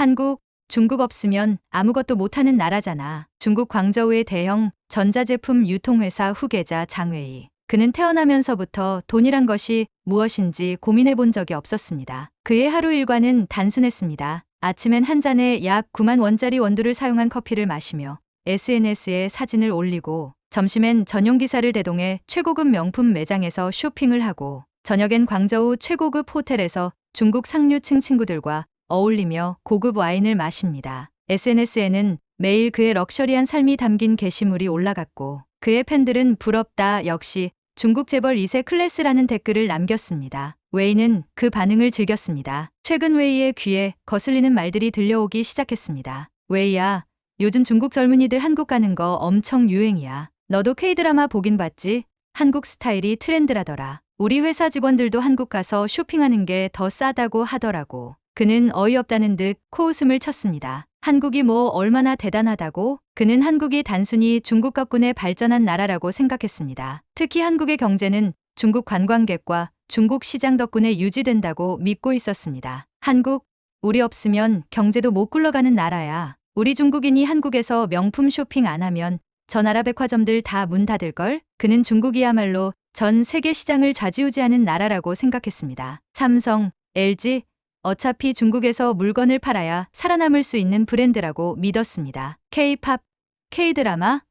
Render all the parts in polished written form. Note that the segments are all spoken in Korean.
한국, 중국 없으면 아무것도 못하는 나라잖아. 중국 광저우의 대형 전자제품 유통회사 후계자 장웨이. 그는 태어나면서부터 돈이란 것이 무엇인지 고민해 본 적이 없었습니다. 그의 하루 일과는 단순했습니다. 아침엔 한 잔에 약 9만 원짜리 원두를 사용한 커피를 마시며 SNS에 사진을 올리고, 점심엔 전용 기사를 대동해 최고급 명품 매장에서 쇼핑을 하고, 저녁엔 광저우 최고급 호텔에서 중국 상류층 친구들과 어울리며 고급 와인을 마십니다. SNS에는 매일 그의 럭셔리한 삶이 담긴 게시물이 올라갔고, 그의 팬들은 부럽다, 역시 중국 재벌 2세 클래스라는 댓글을 남겼습니다. 웨이는 그 반응을 즐겼습니다. 최근 웨이의 귀에 거슬리는 말들이 들려오기 시작했습니다. 웨이야, 요즘 중국 젊은이들 한국 가는 거 엄청 유행이야. 너도 K드라마 보긴 봤지? 한국 스타일이 트렌드라더라. 우리 회사 직원들도 한국 가서 쇼핑하는 게 더 싸다고 하더라고. 그는 어이없다는 듯 코웃음을 쳤습니다. 한국이 뭐 얼마나 대단하다고? 그는 한국이 단순히 중국 덕분에 발전한 나라라고 생각했습니다. 특히 한국의 경제는 중국 관광객과 중국 시장 덕분에 유지된다고 믿고 있었습니다. 한국, 우리 없으면 경제도 못 굴러가는 나라야. 우리 중국인이 한국에서 명품 쇼핑 안 하면 저 나라 백화점들 다 문 닫을걸? 그는 중국이야말로 전 세계 시장을 좌지우지하는 나라라고 생각했습니다. 삼성, LG, 어차피 중국에서 물건을 팔아야 살아남을 수 있는 브랜드라고 믿었습니다. K-팝, K-드라마,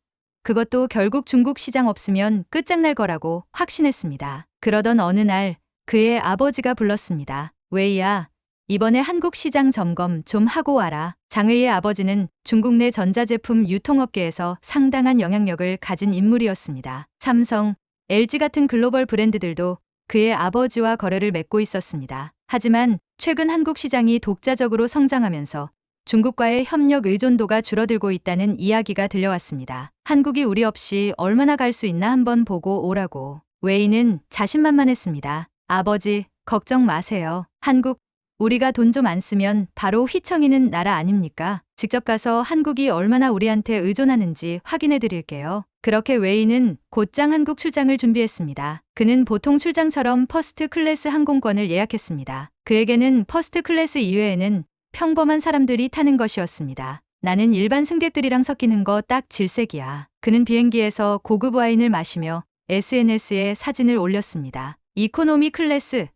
그것도 결국 중국 시장 없으면 끝장날 거라고 확신했습니다. 그러던 어느 날 그의 아버지가 불렀습니다. 웨이야, 이번에 한국 시장 점검 좀 하고 와라. 장웨이의 아버지는 중국 내 전자제품 유통업계에서 상당한 영향력을 가진 인물이었습니다. 삼성, LG 같은 글로벌 브랜드들도 그의 아버지와 거래를 맺고 있었습니다. 하지만 최근 한국 시장이 독자적으로 성장하면서 중국과의 협력 의존도가 줄어들고 있다는 이야기가 들려왔습니다. 한국이 우리 없이 얼마나 갈 수 있나 한번 보고 오라고. 웨이는 자신만만했습니다. 아버지, 걱정 마세요. 한국, 우리가 돈 좀 안 쓰면 바로 휘청이는 나라 아닙니까? 직접 가서 한국이 얼마나 우리한테 의존하는지 확인해 드릴게요. 그렇게 웨이는 곧장 한국 출장을 준비했습니다. 그는 보통 출장처럼 퍼스트 클래스 항공권을 예약했습니다. 그에게는 퍼스트 클래스 이외에는 평범한 사람들이 타는 것이었습니다. 나는 일반 승객들이랑 섞이는 거 딱 질색이야. 그는 비행기에서 고급 와인을 마시며 SNS에 사진을 올렸습니다. 이코노미 클래스,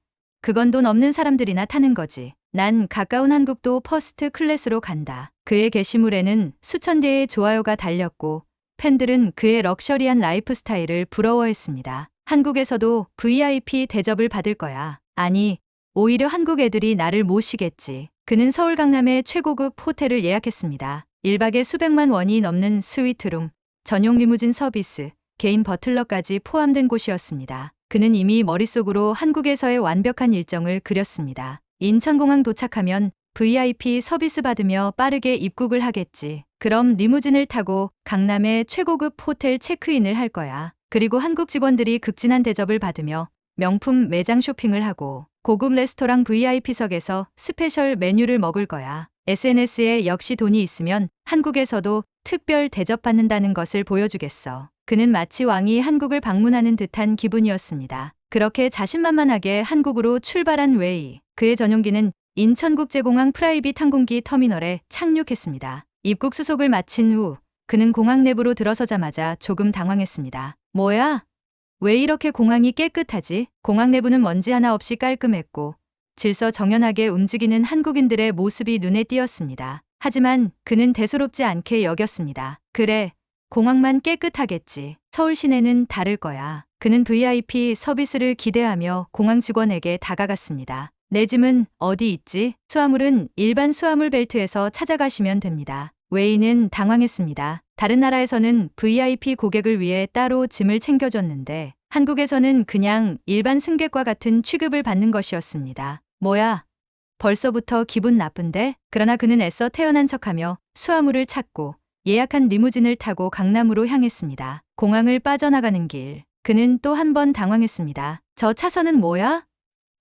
그건 돈 없는 사람들이나 타는 거지. 난 가까운 한국도 퍼스트 클래스로 간다. 그의 게시물에는 수천 개의 좋아요가 달렸고, 팬들은 그의 럭셔리한 라이프 스타일을 부러워했습니다. 한국에서도 VIP 대접을 받을 거야. 아니, 오히려 한국 애들이 나를 모시겠지. 그는 서울 강남의 최고급 호텔을 예약했습니다. 1박에 수백만 원이 넘는 스위트룸, 전용 리무진 서비스, 개인 버틀러까지 포함된 곳이었습니다. 그는 이미 머릿속으로 한국에서의 완벽한 일정을 그렸습니다. 인천공항 도착하면 VIP 서비스 받으며 빠르게 입국을 하겠지. 그럼 리무진을 타고 강남의 최고급 호텔 체크인을 할 거야. 그리고 한국 직원들이 극진한 대접을 받으며 명품 매장 쇼핑을 하고 고급 레스토랑 VIP석에서 스페셜 메뉴를 먹을 거야. SNS에 역시 돈이 있으면 한국에서도 특별 대접받는다는 것을 보여주겠어. 그는 마치 왕이 한국을 방문하는 듯한 기분이었습니다. 그렇게 자신만만하게 한국으로 출발한 웨이. 그의 전용기는 인천국제공항 프라이빗 항공기 터미널에 착륙했습니다. 입국 수속을 마친 후 그는 공항 내부로 들어서자마자 조금 당황했습니다. 뭐야? 왜 이렇게 공항이 깨끗하지? 공항 내부는 먼지 하나 없이 깔끔했고 질서정연하게 움직이는 한국인들의 모습이 눈에 띄었습니다. 하지만 그는 대수롭지 않게 여겼습니다. 그래, 공항만 깨끗하겠지. 서울 시내는 다를 거야. 그는 VIP 서비스를 기대하며 공항 직원에게 다가갔습니다. 내 짐은 어디 있지? 수화물은 일반 수화물 벨트에서 찾아가시면 됩니다. 웨이는 당황했습니다. 다른 나라에서는 VIP 고객을 위해 따로 짐을 챙겨줬는데 한국에서는 그냥 일반 승객과 같은 취급을 받는 것이었습니다. 뭐야? 벌써부터 기분 나쁜데? 그러나 그는 애써 태연한 척하며 수화물을 찾고 예약한 리무진을 타고 강남으로 향했습니다. 공항을 빠져나가는 길, 그는 또 한 번 당황했습니다. 저 차선은 뭐야?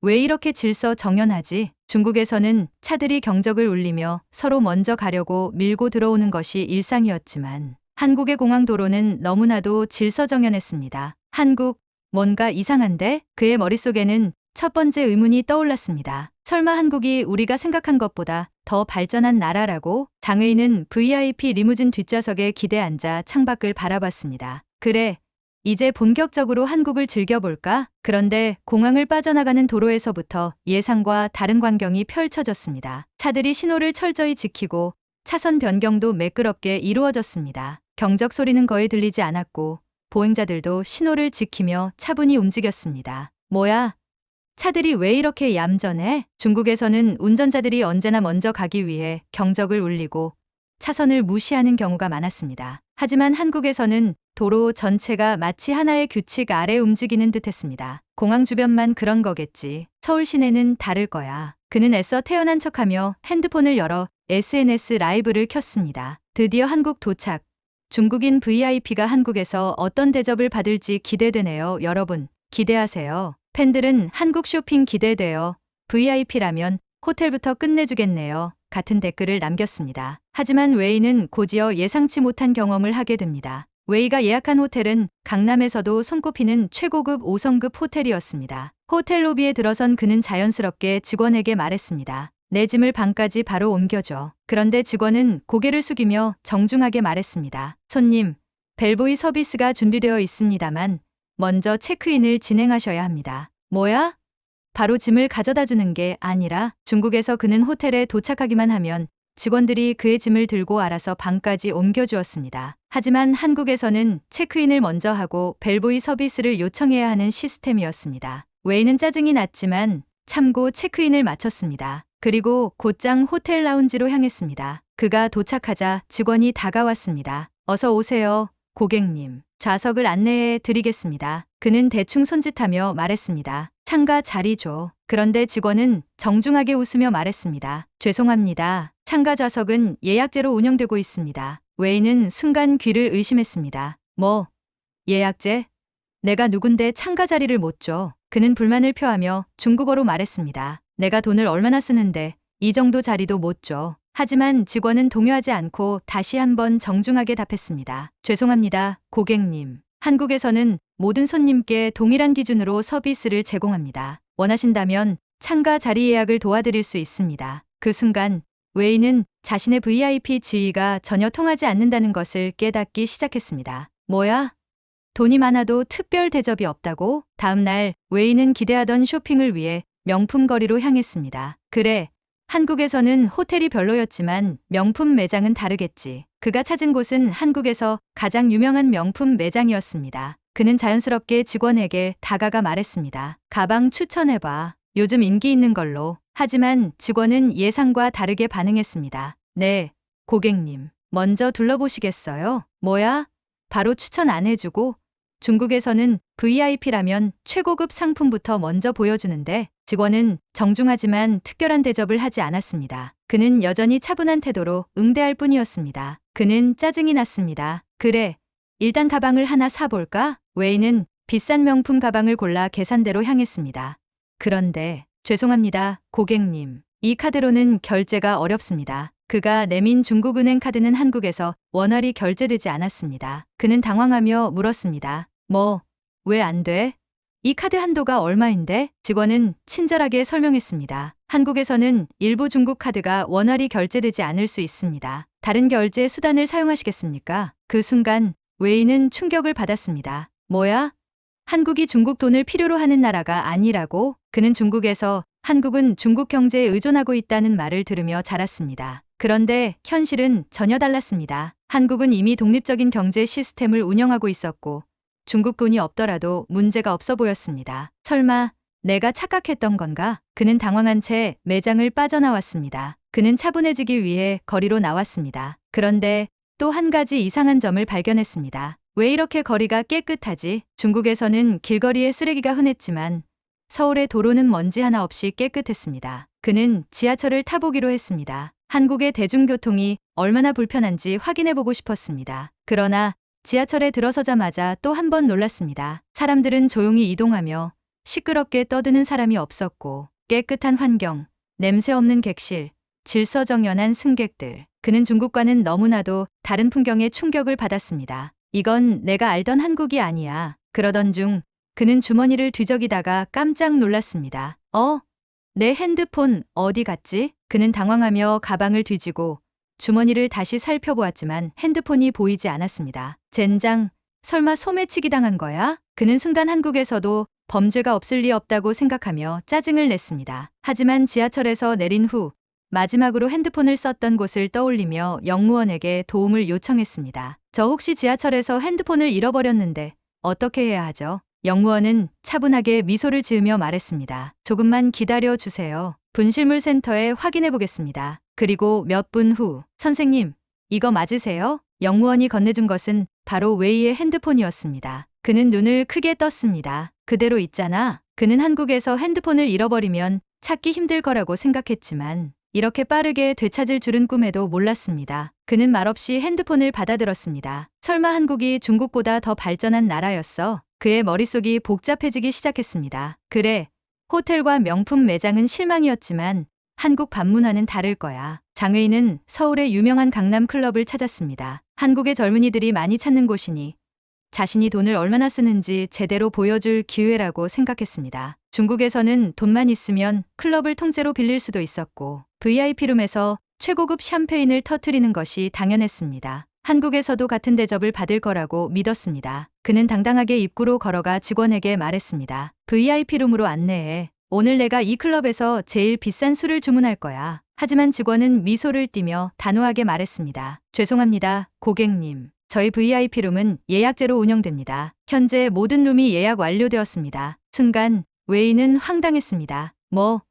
왜 이렇게 질서정연하지? 중국에서는 차들이 경적을 울리며 서로 먼저 가려고 밀고 들어오는 것이 일상이었지만 한국의 공항 도로는 너무나도 질서정연했습니다. 한국, 뭔가 이상한데? 그의 머릿속에는 첫 번째 의문이 떠올랐습니다. 설마 한국이 우리가 생각한 것보다 더 발전한 나라라고. 장웨이는 VIP 리무진 뒷좌석에 기대 앉아 창밖을 바라봤습니다. 그래, 이제 본격적으로 한국을 즐겨볼까? 그런데 공항을 빠져나가는 도로에서부터 예상과 다른 광경이 펼쳐졌습니다. 차들이 신호를 철저히 지키고 차선 변경도 매끄럽게 이루어졌습니다. 경적 소리는 거의 들리지 않았고 보행자들도 신호를 지키며 차분히 움직였습니다. 뭐야? 차들이 왜 이렇게 얌전해? 중국에서는 운전자들이 언제나 먼저 가기 위해 경적을 울리고 차선을 무시하는 경우가 많았습니다. 하지만 한국에서는 도로 전체가 마치 하나의 규칙 아래 움직이는 듯했습니다. 공항 주변만 그런 거겠지. 서울 시내는 다를 거야. 그는 애써 태연한 척하며 핸드폰을 열어 SNS 라이브를 켰습니다. 드디어 한국 도착. 중국인 VIP가 한국에서 어떤 대접을 받을지 기대되네요. 여러분, 기대하세요. 팬들은 한국 쇼핑 기대돼요. VIP라면 호텔부터 끝내주겠네요. 같은 댓글을 남겼습니다. 하지만 웨이는 곧이어 예상치 못한 경험을 하게 됩니다. 웨이가 예약한 호텔은 강남에서도 손꼽히는 최고급 5성급 호텔이었습니다. 호텔 로비에 들어선 그는 자연스럽게 직원에게 말했습니다. 내 짐을 방까지 바로 옮겨줘. 그런데 직원은 고개를 숙이며 정중하게 말했습니다. 손님, 벨보이 서비스가 준비되어 있습니다만 먼저 체크인을 진행하셔야 합니다. 뭐야? 바로 짐을 가져다 주는 게 아니라 중국에서 그는 호텔에 도착하기만 하면 직원들이 그의 짐을 들고 알아서 방까지 옮겨주었습니다. 하지만 한국에서는 체크인을 먼저 하고 벨보이 서비스를 요청해야 하는 시스템이었습니다. 웨이는 짜증이 났지만 참고 체크인을 마쳤습니다. 그리고 곧장 호텔 라운지로 향했습니다. 그가 도착하자 직원이 다가왔습니다. 어서 오세요, 고객님. 좌석을 안내해 드리겠습니다. 그는 대충 손짓하며 말했습니다. 창가 자리 줘. 그런데 직원은 정중하게 웃으며 말했습니다. 죄송합니다. 창가 좌석은 예약제로 운영되고 있습니다. 웨이는 순간 귀를 의심했습니다. 뭐? 예약제? 내가 누군데 창가 자리를 못 줘. 그는 불만을 표하며 중국어로 말했습니다. 내가 돈을 얼마나 쓰는데 이 정도 자리도 못 줘. 하지만 직원은 동요하지 않고 다시 한번 정중하게 답했습니다. 죄송합니다, 고객님. 한국에서는 모든 손님께 동일한 기준으로 서비스를 제공합니다. 원하신다면 창가 자리 예약을 도와드릴 수 있습니다. 그 순간 웨이는 자신의 VIP 지위가 전혀 통하지 않는다는 것을 깨닫기 시작했습니다. 뭐야? 돈이 많아도 특별 대접이 없다고? 다음 날 웨이는 기대하던 쇼핑을 위해 명품 거리로 향했습니다. 그래, 한국에서는 호텔이 별로였지만 명품 매장은 다르겠지. 그가 찾은 곳은 한국에서 가장 유명한 명품 매장이었습니다. 그는 자연스럽게 직원에게 다가가 말했습니다. 가방 추천해봐. 요즘 인기 있는 걸로. 하지만 직원은 예상과 다르게 반응했습니다. 네, 고객님. 먼저 둘러보시겠어요? 뭐야? 바로 추천 안 해주고? 중국에서는 VIP라면 최고급 상품부터 먼저 보여주는데 직원은 정중하지만 특별한 대접을 하지 않았습니다. 그는 여전히 차분한 태도로 응대할 뿐이었습니다. 그는 짜증이 났습니다. 그래, 일단 가방을 하나 사볼까? 웨이는 비싼 명품 가방을 골라 계산대로 향했습니다. 그런데 죄송합니다, 고객님. 이 카드로는 결제가 어렵습니다. 그가 내민 중국은행 카드는 한국에서 원활히 결제되지 않았습니다. 그는 당황하며 물었습니다. 뭐, 왜 안 돼? 이 카드 한도가 얼마인데? 직원은 친절하게 설명했습니다. 한국에서는 일부 중국 카드가 원활히 결제되지 않을 수 있습니다. 다른 결제 수단을 사용하시겠습니까? 그 순간 웨이는 충격을 받았습니다. 뭐야? 한국이 중국 돈을 필요로 하는 나라가 아니라고? 그는 중국에서 한국은 중국 경제에 의존하고 있다는 말을 들으며 자랐습니다. 그런데 현실은 전혀 달랐습니다. 한국은 이미 독립적인 경제 시스템을 운영하고 있었고 중국군이 없더라도 문제가 없어 보였습니다. 설마 내가 착각했던 건가? 그는 당황한 채 매장을 빠져나왔습니다. 그는 차분해지기 위해 거리로 나왔습니다. 그런데 또 한 가지 이상한 점을 발견했습니다. 왜 이렇게 거리가 깨끗하지? 중국에서는 길거리에 쓰레기가 흔했지만 서울의 도로는 먼지 하나 없이 깨끗했습니다. 그는 지하철을 타보기로 했습니다. 한국의 대중교통이 얼마나 불편한지 확인해보고 싶었습니다. 그러나 지하철에 들어서자마자 또 한 번 놀랐습니다. 사람들은 조용히 이동하며 시끄럽게 떠드는 사람이 없었고 깨끗한 환경, 냄새 없는 객실, 질서정연한 승객들. 그는 중국과는 너무나도 다른 풍경에 충격을 받았습니다. 이건 내가 알던 한국이 아니야. 그러던 중 그는 주머니를 뒤적이다가 깜짝 놀랐습니다. 내 핸드폰 어디 갔지? 그는 당황하며 가방을 뒤지고 주머니를 다시 살펴보았지만 핸드폰이 보이지 않았습니다. 젠장, 설마 소매치기 당한 거야? 그는 순간 한국에서도 범죄가 없을 리 없다고 생각하며 짜증을 냈습니다. 하지만 지하철에서 내린 후 마지막으로 핸드폰을 썼던 곳을 떠올리며 영무원에게 도움을 요청했습니다. 저 혹시 지하철에서 핸드폰을 잃어버렸는데 어떻게 해야 하죠? 영무원은 차분하게 미소를 지으며 말했습니다. 조금만 기다려 주세요. 분실물센터에 확인해 보겠습니다. 그리고 몇 분 후, 선생님, 이거 맞으세요? 영무원이 건네준 것은 바로 웨이의 핸드폰이었습니다. 그는 눈을 크게 떴습니다. 그대로 있잖아. 그는 한국에서 핸드폰을 잃어버리면 찾기 힘들 거라고 생각했지만 이렇게 빠르게 되찾을 줄은 꿈에도 몰랐습니다. 그는 말없이 핸드폰을 받아들었습니다. 설마 한국이 중국보다 더 발전한 나라였어? 그의 머릿속이 복잡해지기 시작했습니다. 그래, 호텔과 명품 매장은 실망이었지만 한국 방문와는 다를 거야. 장웨이는 서울의 유명한 강남 클럽을 찾았습니다. 한국의 젊은이들이 많이 찾는 곳이니 자신이 돈을 얼마나 쓰는지 제대로 보여줄 기회라고 생각했습니다. 중국에서는 돈만 있으면 클럽을 통째로 빌릴 수도 있었고 VIP룸에서 최고급 샴페인을 터뜨리는 것이 당연했습니다. 한국에서도 같은 대접을 받을 거라고 믿었습니다. 그는 당당하게 입구로 걸어가 직원에게 말했습니다. VIP룸으로 안내해. 오늘 내가 이 클럽에서 제일 비싼 술을 주문할 거야. 하지만 직원은 미소를 띠며 단호하게 말했습니다. 죄송합니다, 고객님. 저희 VIP룸은 예약제로 운영됩니다. 현재 모든 룸이 예약 완료되었습니다. 순간 웨이는 황당했습니다. 뭐?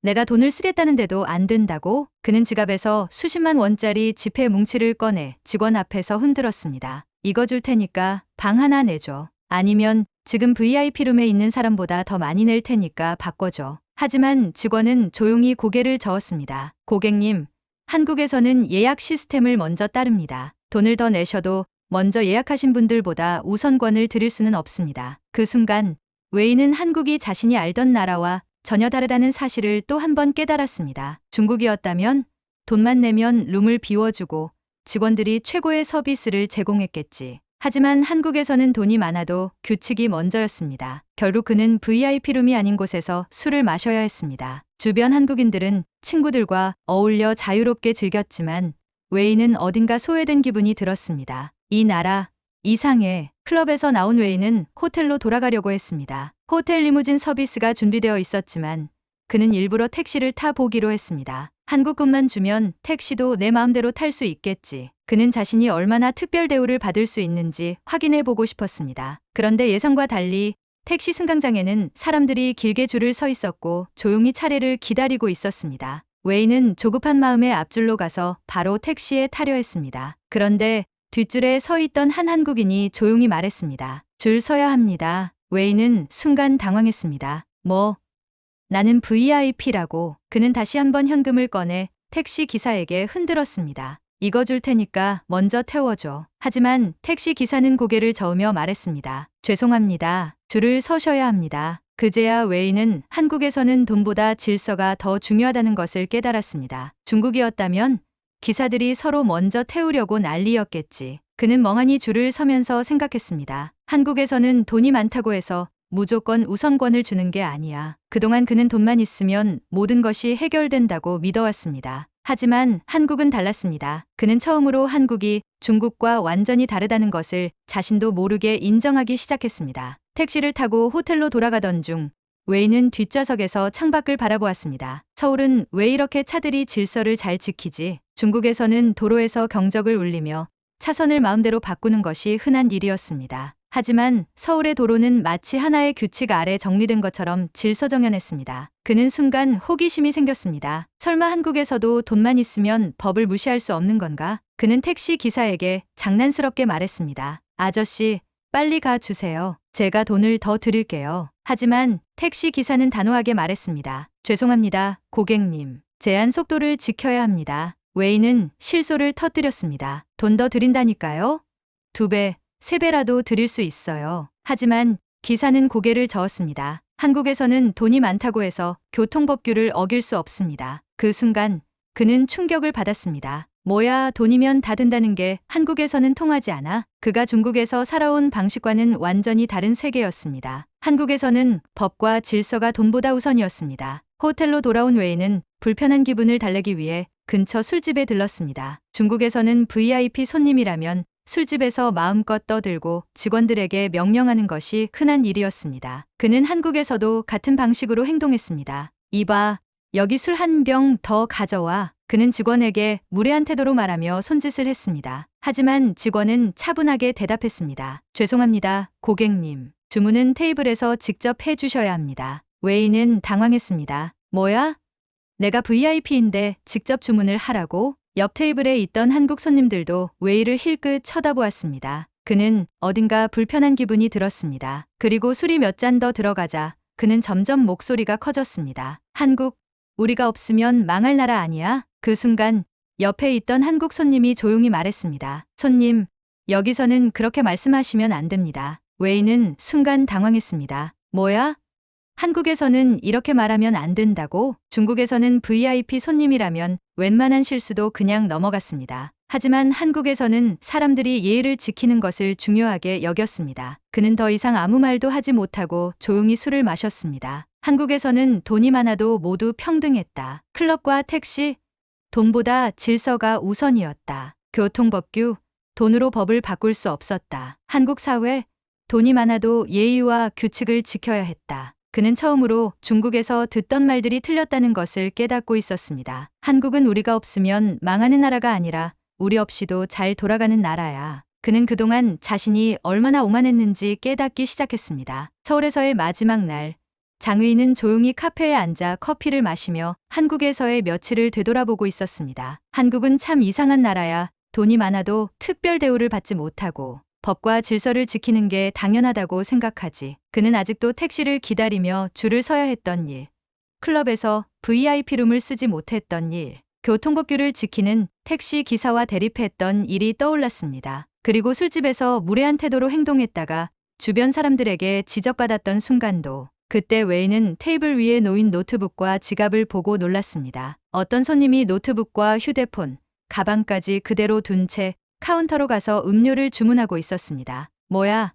내가 돈을 쓰겠다는데도 안 된다고? 그는 지갑에서 수십만 원짜리 지폐 뭉치를 꺼내 직원 앞에서 흔들었습니다. 이거 줄 테니까 방 하나 내줘. 아니면 지금 VIP룸에 있는 사람보다 더 많이 낼 테니까 바꿔줘. 하지만 직원은 조용히 고개를 저었습니다. 고객님, 한국에서는 예약 시스템을 먼저 따릅니다. 돈을 더 내셔도 먼저 예약하신 분들보다 우선권을 드릴 수는 없습니다. 그 순간 웨이는 한국이 자신이 알던 나라와 전혀 다르다는 사실을 또 한 번 깨달았습니다. 중국이었다면 돈만 내면 룸을 비워주고 직원들이 최고의 서비스를 제공했겠지. 하지만 한국에서는 돈이 많아도 규칙이 먼저였습니다. 결국 그는 VIP룸이 아닌 곳에서 술을 마셔야 했습니다. 주변 한국인들은 친구들과 어울려 자유롭게 즐겼지만 웨이는 어딘가 소외된 기분이 들었습니다. 이 나라, 이상해. 클럽에서 나온 웨이는 호텔로 돌아가려고 했습니다. 호텔 리무진 서비스가 준비되어 있었지만 그는 일부러 택시를 타보기로 했습니다. 한국돈만 주면 택시도 내 마음대로 탈 수 있겠지. 그는 자신이 얼마나 특별 대우를 받을 수 있는지 확인해 보고 싶었습니다. 그런데 예상과 달리 택시 승강장에는 사람들이 길게 줄을 서 있었고 조용히 차례를 기다리고 있었습니다. 웨이는 조급한 마음에 앞줄로 가서 바로 택시에 타려 했습니다. 그런데 뒷줄에 서 있던 한 한국인이 조용히 말했습니다. 줄 서야 합니다. 웨이는 순간 당황했습니다. 뭐? 나는 VIP라고. 그는 다시 한번 현금을 꺼내 택시 기사에게 흔들었습니다. 이거 줄 테니까 먼저 태워줘. 하지만 택시 기사는 고개를 저으며 말했습니다. 죄송합니다. 줄을 서셔야 합니다. 그제야 웨이는 한국에서는 돈보다 질서가 더 중요하다는 것을 깨달았습니다. 중국이었다면 기사들이 서로 먼저 태우려고 난리였겠지. 그는 멍하니 줄을 서면서 생각했습니다. 한국에서는 돈이 많다고 해서 무조건 우선권을 주는 게 아니야. 그동안 그는 돈만 있으면 모든 것이 해결된다고 믿어왔습니다. 하지만 한국은 달랐습니다. 그는 처음으로 한국이 중국과 완전히 다르다는 것을 자신도 모르게 인정하기 시작했습니다. 택시를 타고 호텔로 돌아가던 중 웨이는 뒷좌석에서 창밖을 바라보았습니다. 서울은 왜 이렇게 차들이 질서를 잘 지키지? 중국에서는 도로에서 경적을 울리며 차선을 마음대로 바꾸는 것이 흔한 일이었습니다. 하지만 서울의 도로는 마치 하나의 규칙 아래 정리된 것처럼 질서정연했습니다. 그는 순간 호기심이 생겼습니다. 설마 한국에서도 돈만 있으면 법을 무시할 수 없는 건가? 그는 택시 기사에게 장난스럽게 말했습니다. 아저씨, 빨리 가 주세요. 제가 돈을 더 드릴게요. 하지만 택시 기사는 단호하게 말했습니다. 죄송합니다, 고객님. 제한 속도를 지켜야 합니다. 웨이는 실소를 터뜨렸습니다. 돈 더 드린다니까요? 2배, 3배라도 드릴 수 있어요. 하지만 기사는 고개를 저었습니다. 한국에서는 돈이 많다고 해서 교통법규를 어길 수 없습니다. 그 순간 그는 충격을 받았습니다. 뭐야, 돈이면 다 된다는 게 한국에서는 통하지 않아? 그가 중국에서 살아온 방식과는 완전히 다른 세계였습니다. 한국에서는 법과 질서가 돈보다 우선이었습니다. 호텔로 돌아온 웨이는 불편한 기분을 달래기 위해 근처 술집에 들렀습니다. 중국에서는 VIP 손님이라면 술집에서 마음껏 떠들고 직원들에게 명령하는 것이 흔한 일이었습니다. 그는 한국에서도 같은 방식으로 행동했습니다. 이봐, 여기 술 한 병 더 가져와. 그는 직원에게 무례한 태도로 말하며 손짓을 했습니다. 하지만 직원은 차분하게 대답했습니다. 죄송합니다, 고객님. 주문은 테이블에서 직접 해주셔야 합니다. 웨이는 당황했습니다. 뭐야? 내가 VIP인데 직접 주문을 하라고? 옆 테이블에 있던 한국 손님들도 웨이를 힐끗 쳐다보았습니다. 그는 어딘가 불편한 기분이 들었습니다. 그리고 술이 몇 잔 더 들어가자 그는 점점 목소리가 커졌습니다. 한국, 우리가 없으면 망할 나라 아니야? 그 순간 옆에 있던 한국 손님이 조용히 말했습니다. 손님, 여기서는 그렇게 말씀하시면 안 됩니다. 웨이는 순간 당황했습니다. 뭐야? 한국에서는 이렇게 말하면 안 된다고? 중국에서는 VIP 손님이라면 웬만한 실수도 그냥 넘어갔습니다. 하지만 한국에서는 사람들이 예의를 지키는 것을 중요하게 여겼습니다. 그는 더 이상 아무 말도 하지 못하고 조용히 술을 마셨습니다. 한국에서는 돈이 많아도 모두 평등했다. 클럽과 택시, 돈보다 질서가 우선이었다. 교통법규, 돈으로 법을 바꿀 수 없었다. 한국 사회, 돈이 많아도 예의와 규칙을 지켜야 했다. 그는 처음으로 중국에서 듣던 말들이 틀렸다는 것을 깨닫고 있었습니다. 한국은 우리가 없으면 망하는 나라가 아니라 우리 없이도 잘 돌아가는 나라야. 그는 그동안 자신이 얼마나 오만했는지 깨닫기 시작했습니다. 서울에서의 마지막 날, 장의인은 조용히 카페에 앉아 커피를 마시며 한국에서의 며칠을 되돌아보고 있었습니다. 한국은 참 이상한 나라야. 돈이 많아도 특별 대우를 받지 못하고 법과 질서를 지키는 게 당연하다고 생각하지. 그는 아직도 택시를 기다리며 줄을 서야 했던 일, 클럽에서 VIP룸을 쓰지 못했던 일, 교통법규를 지키는 택시 기사와 대립했던 일이 떠올랐습니다. 그리고 술집에서 무례한 태도로 행동했다가 주변 사람들에게 지적받았던 순간도. 그때 웨이는 테이블 위에 놓인 노트북과 지갑을 보고 놀랐습니다. 어떤 손님이 노트북과 휴대폰, 가방까지 그대로 둔 채 카운터로 가서 음료를 주문하고 있었습니다. 뭐야?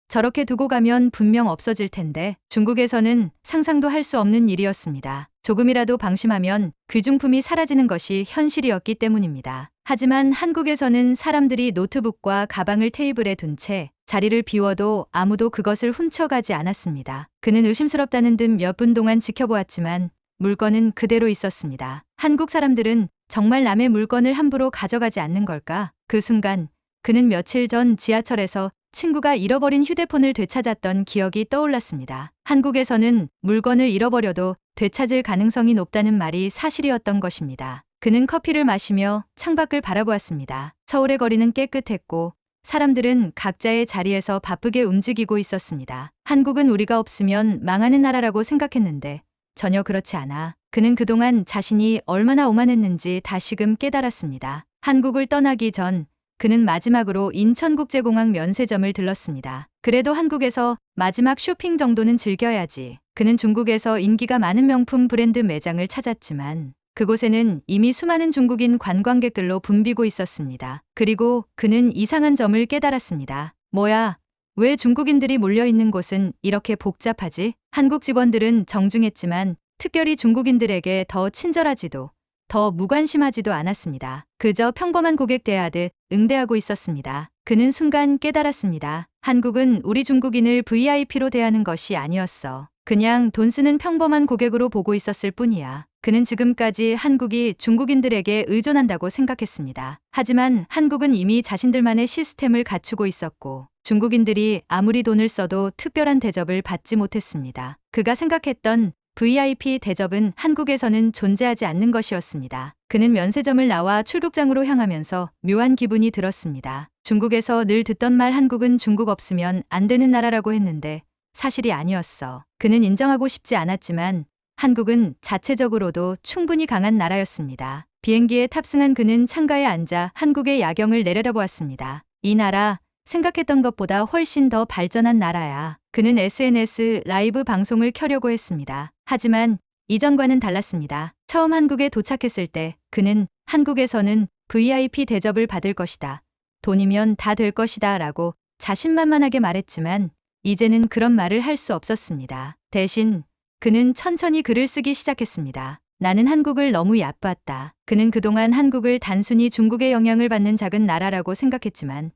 저렇게 두고 가면 분명 없어질 텐데. 중국에서는 상상도 할 수 없는 일이었습니다. 조금이라도 방심하면 귀중품이 사라지는 것이 현실이었기 때문입니다. 하지만 한국에서는 사람들이 노트북과 가방을 테이블에 둔 채 자리를 비워도 아무도 그것을 훔쳐가지 않았습니다. 그는 의심스럽다는 듯 몇 분 동안 지켜보았지만 물건은 그대로 있었습니다. 한국 사람들은 정말 남의 물건을 함부로 가져가지 않는 걸까? 그 순간 그는 며칠 전 지하철에서 친구가 잃어버린 휴대폰을 되찾았던 기억이 떠올랐습니다. 한국에서는 물건을 잃어버려도 되찾을 가능성이 높다는 말이 사실이었던 것입니다. 그는 커피를 마시며 창밖을 바라보았습니다. 서울의 거리는 깨끗했고 사람들은 각자의 자리에서 바쁘게 움직이고 있었습니다. 한국은 우리가 없으면 망하는 나라라고 생각했는데 전혀 그렇지 않아. 그는 그동안 자신이 얼마나 오만했는지 다시금 깨달았습니다. 한국을 떠나기 전 그는 마지막으로 인천국제공항 면세점을 들렀습니다. 그래도 한국에서 마지막 쇼핑 정도는 즐겨야지. 그는 중국에서 인기가 많은 명품 브랜드 매장을 찾았지만 그곳에는 이미 수많은 중국인 관광객들로 붐비고 있었습니다. 그리고 그는 이상한 점을 깨달았습니다. 뭐야? 왜 중국인들이 몰려있는 곳은 이렇게 복잡하지? 한국 직원들은 정중했지만 특별히 중국인들에게 더 친절하지도 더 무관심하지도 않았습니다. 그저 평범한 고객 대하듯 응대하고 있었습니다. 그는 순간 깨달았습니다. 한국은 우리 중국인을 VIP로 대하는 것이 아니었어. 그냥 돈 쓰는 평범한 고객으로 보고 있었을 뿐이야. 그는 지금까지 한국이 중국인들에게 의존한다고 생각했습니다. 하지만 한국은 이미 자신들만의 시스템을 갖추고 있었고 중국인들이 아무리 돈을 써도 특별한 대접을 받지 못했습니다. 그가 생각했던 VIP 대접은 한국에서는 존재하지 않는 것이었습니다. 그는 면세점을 나와 출국장으로 향하면서 묘한 기분이 들었습니다. 중국에서 늘 듣던 말 한국은 중국 없으면 안 되는 나라라고 했는데 사실이 아니었어. 그는 인정하고 싶지 않았지만 한국은 자체적으로도 충분히 강한 나라였습니다. 비행기에 탑승한 그는 창가에 앉아 한국의 야경을 내려다보았습니다. 이 나라, 생각했던 것보다 훨씬 더 발전한 나라야. 그는 SNS 라이브 방송을 켜려고 했습니다. 하지만 이전과는 달랐습니다. 처음 한국에 도착했을 때 그는 한국에서는 VIP 대접을 받을 것이다. 돈이면 다 될 것이다 라고 자신만만하게 말했지만 이제는 그런 말을 할 수 없었습니다. 대신 그는 천천히 글을 쓰기 시작했습니다. 나는 한국을 너무 얕봤다. 그는 그동안 한국을 단순히 중국의 영향을 받는 작은 나라라고 생각했지만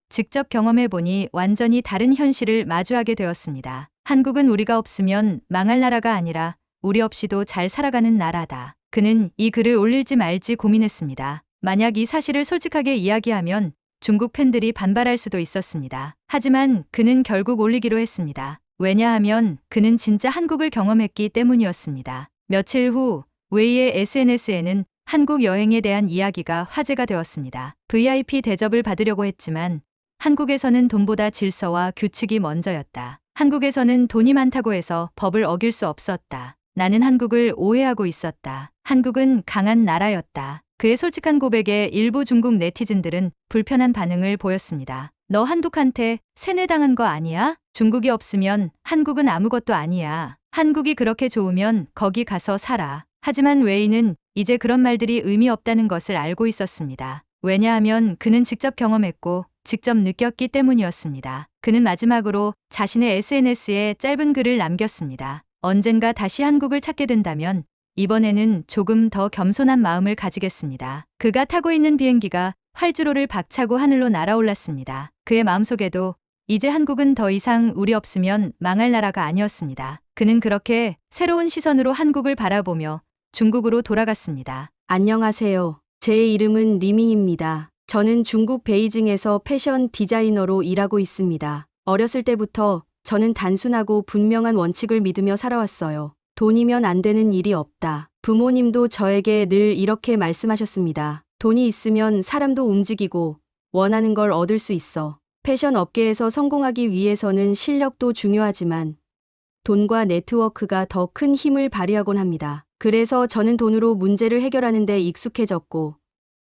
직접 경험해보니 완전히 다른 현실을 마주하게 되었습니다. 한국은 우리가 없으면 망할 나라가 아니라 우리 없이도 잘 살아가는 나라다. 그는 이 글을 올릴지 말지 고민했습니다. 만약 이 사실을 솔직하게 이야기하면 중국 팬들이 반발할 수도 있었습니다. 하지만 그는 결국 올리기로 했습니다. 왜냐하면 그는 진짜 한국을 경험했기 때문이었습니다. 며칠 후 웨이의 SNS에는 한국 여행에 대한 이야기가 화제가 되었습니다. VIP 대접을 받으려고 했지만 한국에서는 돈보다 질서와 규칙이 먼저였다. 한국에서는 돈이 많다고 해서 법을 어길 수 없었다. 나는 한국을 오해하고 있었다. 한국은 강한 나라였다. 그의 솔직한 고백에 일부 중국 네티즌들은 불편한 반응을 보였습니다. 너 한국한테 세뇌당한 거 아니야? 중국이 없으면 한국은 아무것도 아니야. 한국이 그렇게 좋으면 거기 가서 살아. 하지만 웨이는 이제 그런 말들이 의미 없다는 것을 알고 있었습니다. 왜냐하면 그는 직접 경험했고 직접 느꼈기 때문이었습니다. 그는 마지막으로 자신의 SNS에 짧은 글을 남겼습니다. 언젠가 다시 한국을 찾게 된다면 이번에는 조금 더 겸손한 마음을 가지겠습니다. 그가 타고 있는 비행기가 활주로를 박차고 하늘로 날아올랐습니다. 그의 마음속에도 이제 한국은 더 이상 우리 없으면 망할 나라가 아니었습니다. 그는 그렇게 새로운 시선으로 한국을 바라보며 중국으로 돌아갔습니다. 안녕하세요. 제 이름은 리밍입니다. 저는 중국 베이징에서 패션 디자이너로 일하고 있습니다. 어렸을 때부터 저는 단순하고 분명한 원칙을 믿으며 살아왔어요. 돈이면 안 되는 일이 없다. 부모님도 저에게 늘 이렇게 말씀하셨습니다. 돈이 있으면 사람도 움직이고 원하는 걸 얻을 수 있어. 패션 업계에서 성공하기 위해서는 실력도 중요하지만 돈과 네트워크가 더 큰 힘을 발휘하곤 합니다. 그래서 저는 돈으로 문제를 해결하는 데 익숙해졌고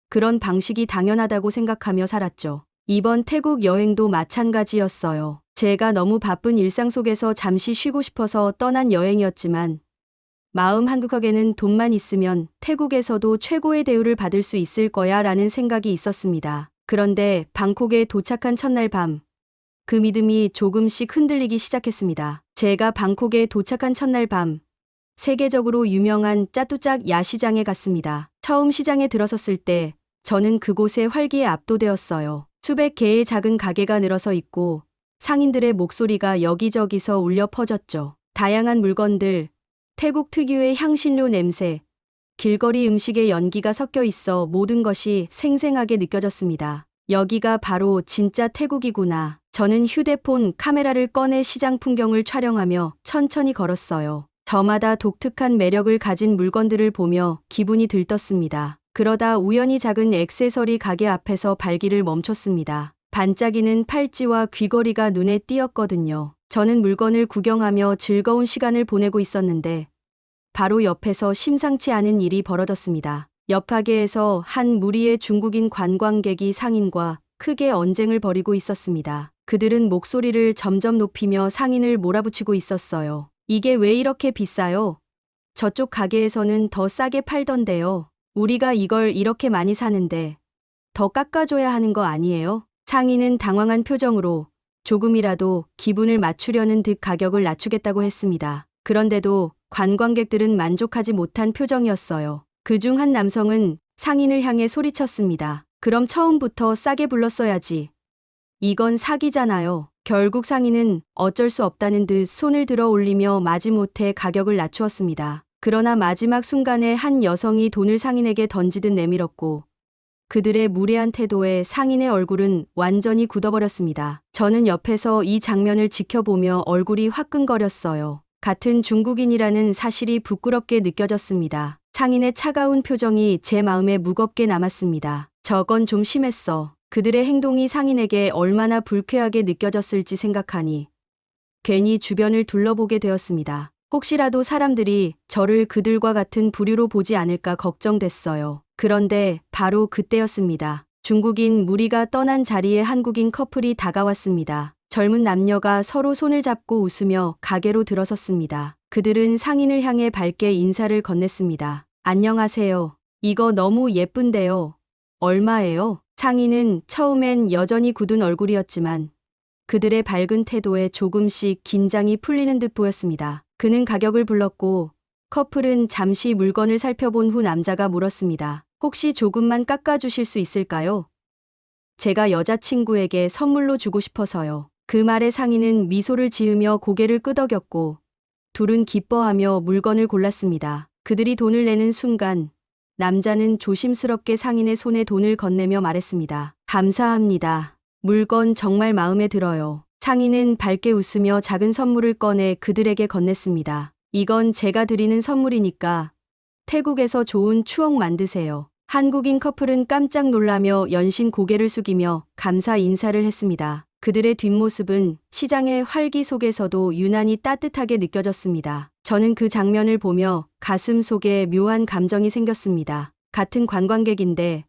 그런 방식이 당연하다고 생각하며 살았죠. 이번 태국 여행도 마찬가지였어요. 제가 너무 바쁜 일상 속에서 잠시 쉬고 싶어서 떠난 여행이었지만 마음 한구석에는 돈만 있으면 태국에서도 최고의 대우를 받을 수 있을 거야 라는 생각이 있었습니다. 그런데 방콕에 도착한 첫날 밤, 그 믿음이 조금씩 흔들리기 시작했습니다. 제가 방콕에 도착한 첫날 밤, 세계적으로 유명한 짜뚜짝 야시장에 갔습니다. 처음 시장에 들어섰을 때 저는 그곳의 활기에 압도되었어요. 수백 개의 작은 가게가 늘어서 있고 상인들의 목소리가 여기저기서 울려 퍼졌죠. 다양한 물건들, 태국 특유의 향신료 냄새, 길거리 음식의 연기가 섞여 있어 모든 것이 생생하게 느껴졌습니다. 여기가 바로 진짜 태국이구나. 저는 휴대폰 카메라를 꺼내 시장 풍경을 촬영하며 천천히 걸었어요. 저마다 독특한 매력을 가진 물건들을 보며 기분이 들떴습니다. 그러다 우연히 작은 액세서리 가게 앞에서 발길을 멈췄습니다. 반짝이는 팔찌와 귀걸이가 눈에 띄었거든요. 저는 물건을 구경하며 즐거운 시간을 보내고 있었는데 바로 옆에서 심상치 않은 일이 벌어졌습니다. 옆 가게에서 한 무리의 중국인 관광객이 상인과 크게 언쟁을 벌이고 있었습니다. 그들은 목소리를 점점 높이며 상인을 몰아붙이고 있었어요. 이게 왜 이렇게 비싸요? 저쪽 가게에서는 더 싸게 팔던데요. 우리가 이걸 이렇게 많이 사는데 더 깎아줘야 하는 거 아니에요? 상인은 당황한 표정으로 조금이라도 기분을 맞추려는 듯 가격을 낮추겠다고 했습니다. 그런데도 관광객들은 만족하지 못한 표정이었어요. 그중 한 남성은 상인을 향해 소리쳤습니다. 그럼 처음부터 싸게 불렀어야지. 이건 사기잖아요. 결국 상인은 어쩔 수 없다는 듯 손을 들어 올리며 마지못해 가격을 낮추었습니다. 그러나 마지막 순간에 한 여성이 돈을 상인에게 던지듯 내밀었고 그들의 무례한 태도에 상인의 얼굴은 완전히 굳어버렸습니다. 저는 옆에서 이 장면을 지켜보며 얼굴이 화끈거렸어요. 같은 중국인이라는 사실이 부끄럽게 느껴졌습니다. 상인의 차가운 표정이 제 마음에 무겁게 남았습니다. 저건 좀 심했어. 그들의 행동이 상인에게 얼마나 불쾌하게 느껴졌을지 생각하니 괜히 주변을 둘러보게 되었습니다. 혹시라도 사람들이 저를 그들과 같은 부류로 보지 않을까 걱정됐어요. 그런데 바로 그때였습니다. 중국인 무리가 떠난 자리에 한국인 커플이 다가왔습니다. 젊은 남녀가 서로 손을 잡고 웃으며 가게로 들어섰습니다. 그들은 상인을 향해 밝게 인사를 건넸습니다. 안녕하세요. 이거 너무 예쁜데요. 얼마예요? 상인은 처음엔 여전히 굳은 얼굴이었지만 그들의 밝은 태도에 조금씩 긴장이 풀리는 듯 보였습니다. 그는 가격을 불렀고 커플은 잠시 물건을 살펴본 후 남자가 물었습니다. 혹시 조금만 깎아주실 수 있을까요? 제가 여자친구에게 선물로 주고 싶어서요. 그 말에 상인은 미소를 지으며 고개를 끄덕였고 둘은 기뻐하며 물건을 골랐습니다. 그들이 돈을 내는 순간 남자는 조심스럽게 상인의 손에 돈을 건네며 말했습니다. 감사합니다. 물건 정말 마음에 들어요. 상인은 밝게 웃으며 작은 선물을 꺼내 그들에게 건넸습니다. 이건 제가 드리는 선물이니까 태국에서 좋은 추억 만드세요. 한국인 커플은 깜짝 놀라며 연신 고개를 숙이며 감사 인사를 했습니다. 그들의 뒷모습은 시장의 활기 속에서도 유난히 따뜻하게 느껴졌습니다. 저는 그 장면을 보며 가슴 속에 묘한 감정이 생겼습니다. 같은 관광객인데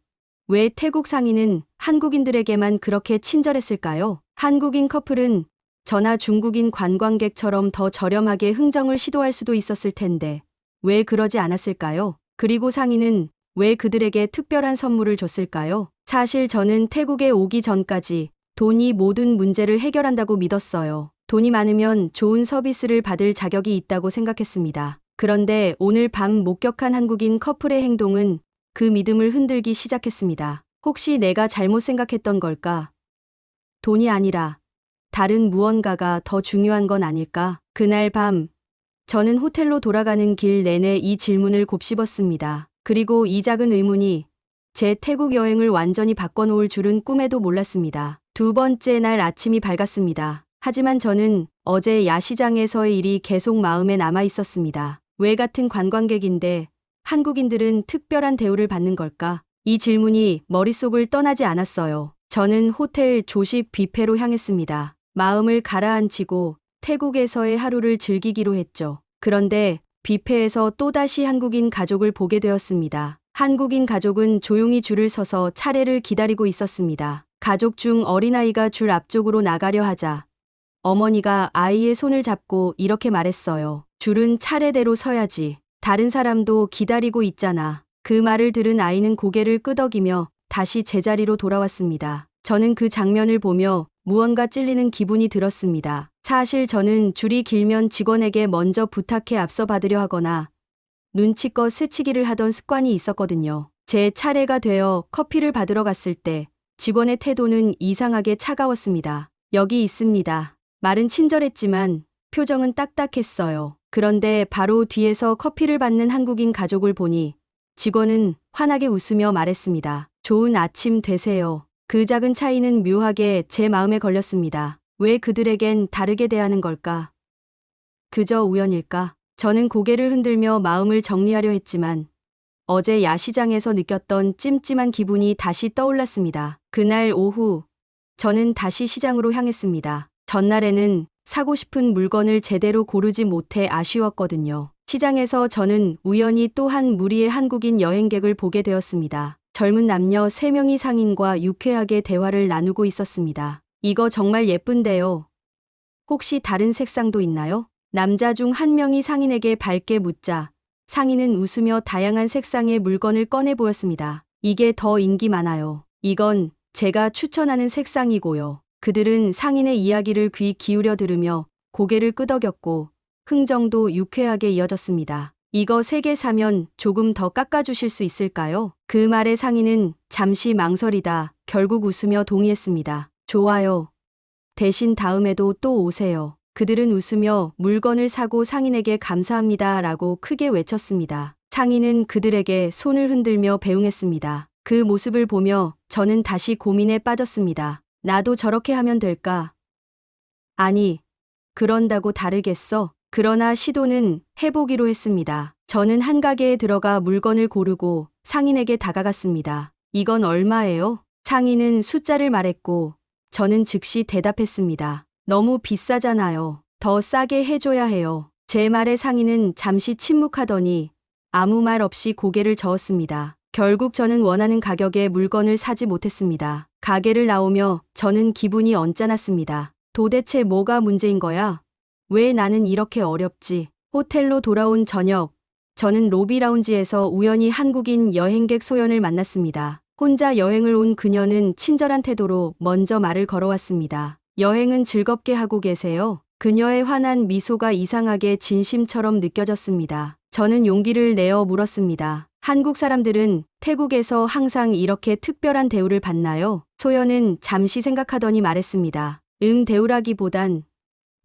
왜 태국 상인은 한국인들에게만 그렇게 친절했을까요? 한국인 커플은 저나 중국인 관광객처럼 더 저렴하게 흥정을 시도할 수도 있었을 텐데 왜 그러지 않았을까요? 그리고 상인은 왜 그들에게 특별한 선물을 줬을까요? 사실 저는 태국에 오기 전까지 돈이 모든 문제를 해결한다고 믿었어요. 돈이 많으면 좋은 서비스를 받을 자격이 있다고 생각했습니다. 그런데 오늘 밤 목격한 한국인 커플의 행동은 그 믿음을 흔들기 시작했습니다. 혹시 내가 잘못 생각했던 걸까? 돈이 아니라 다른 무언가가 더 중요한 건 아닐까? 그날 밤 저는 호텔로 돌아가는 길 내내 이 질문을 곱씹었습니다. 그리고 이 작은 의문이 제 태국 여행을 완전히 바꿔놓을 줄은 꿈에도 몰랐습니다. 두 번째 날 아침이 밝았습니다. 하지만 저는 어제 야시장에서의 일이 계속 마음에 남아 있었습니다. 왜 같은 관광객인데 한국인들은 특별한 대우를 받는 걸까? 이 질문이 머릿속을 떠나지 않았어요. 저는 호텔 조식 뷔페로 향했습니다. 마음을 가라앉히고 태국에서의 하루를 즐기기로 했죠. 그런데 뷔페에서 또다시 한국인 가족을 보게 되었습니다. 한국인 가족은 조용히 줄을 서서 차례를 기다리고 있었습니다. 가족 중 어린아이가 줄 앞쪽으로 나가려 하자 어머니가 아이의 손을 잡고 이렇게 말했어요. 줄은 차례대로 서야지. 다른 사람도 기다리고 있잖아. 그 말을 들은 아이는 고개를 끄덕이며 다시 제자리로 돌아왔습니다. 저는 그 장면을 보며 무언가 찔리는 기분이 들었습니다. 사실 저는 줄이 길면 직원에게 먼저 부탁해 앞서 받으려 하거나 눈치껏 스치기를 하던 습관이 있었거든요. 제 차례가 되어 커피를 받으러 갔을 때 직원의 태도는 이상하게 차가웠습니다. 여기 있습니다. 말은 친절했지만 표정은 딱딱했어요. 그런데 바로 뒤에서 커피를 받는 한국인 가족을 보니 직원은 환하게 웃으며 말했습니다. 좋은 아침 되세요. 그 작은 차이는 묘하게 제 마음에 걸렸습니다. 왜 그들에겐 다르게 대하는 걸까? 그저 우연일까? 저는 고개를 흔들며 마음을 정리하려 했지만 어제 야시장에서 느꼈던 찜찜한 기분이 다시 떠올랐습니다. 그날 오후 저는 다시 시장으로 향했습니다. 전날에는 사고 싶은 물건을 제대로 고르지 못해 아쉬웠거든요. 시장에서 저는 우연히 또 한 무리의 한국인 여행객을 보게 되었습니다. 젊은 남녀 3명이 상인과 유쾌하게 대화를 나누고 있었습니다. 이거 정말 예쁜데요. 혹시 다른 색상도 있나요? 남자 중 한 명이 상인에게 밝게 묻자 상인은 웃으며 다양한 색상의 물건을 꺼내 보였습니다. 이게 더 인기 많아요. 이건 제가 추천하는 색상이고요. 그들은 상인의 이야기를 귀 기울여 들으며 고개를 끄덕였고 흥정도 유쾌하게 이어졌습니다. 이거 3개 사면 조금 더 깎아주실 수 있을까요? 그 말에 상인은 잠시 망설이다 결국 웃으며 동의했습니다. 좋아요. 대신 다음에도 또 오세요. 그들은 웃으며 물건을 사고 상인에게 감사합니다 라고 크게 외쳤습니다. 상인은 그들에게 손을 흔들며 배웅했습니다. 그 모습을 보며 저는 다시 고민에 빠졌습니다. 나도 저렇게 하면 될까? 아니, 그런다고 다르겠어? 그러나 시도는 해보기로 했습니다. 저는 한 가게에 들어가 물건을 고르고 상인에게 다가갔습니다. 이건 얼마예요? 상인은 숫자를 말했고 저는 즉시 대답했습니다. 너무 비싸잖아요. 더 싸게 해줘야 해요. 제 말에 상인은 잠시 침묵하더니 아무 말 없이 고개를 저었습니다. 결국 저는 원하는 가격에 물건을 사지 못했습니다. 가게를 나오며 저는 기분이 언짢았습니다. 도대체 뭐가 문제인 거야? 왜 나는 이렇게 어렵지? 호텔로 돌아온 저녁, 저는 로비 라운지에서 우연히 한국인 여행객 소연을 만났습니다. 혼자 여행을 온 그녀는 친절한 태도로 먼저 말을 걸어왔습니다. 여행은 즐겁게 하고 계세요? 그녀의 환한 미소가 이상하게 진심처럼 느껴졌습니다. 저는 용기를 내어 물었습니다. 한국 사람들은 태국에서 항상 이렇게 특별한 대우를 받나요? 소연은 잠시 생각하더니 말했습니다. 대우라기보단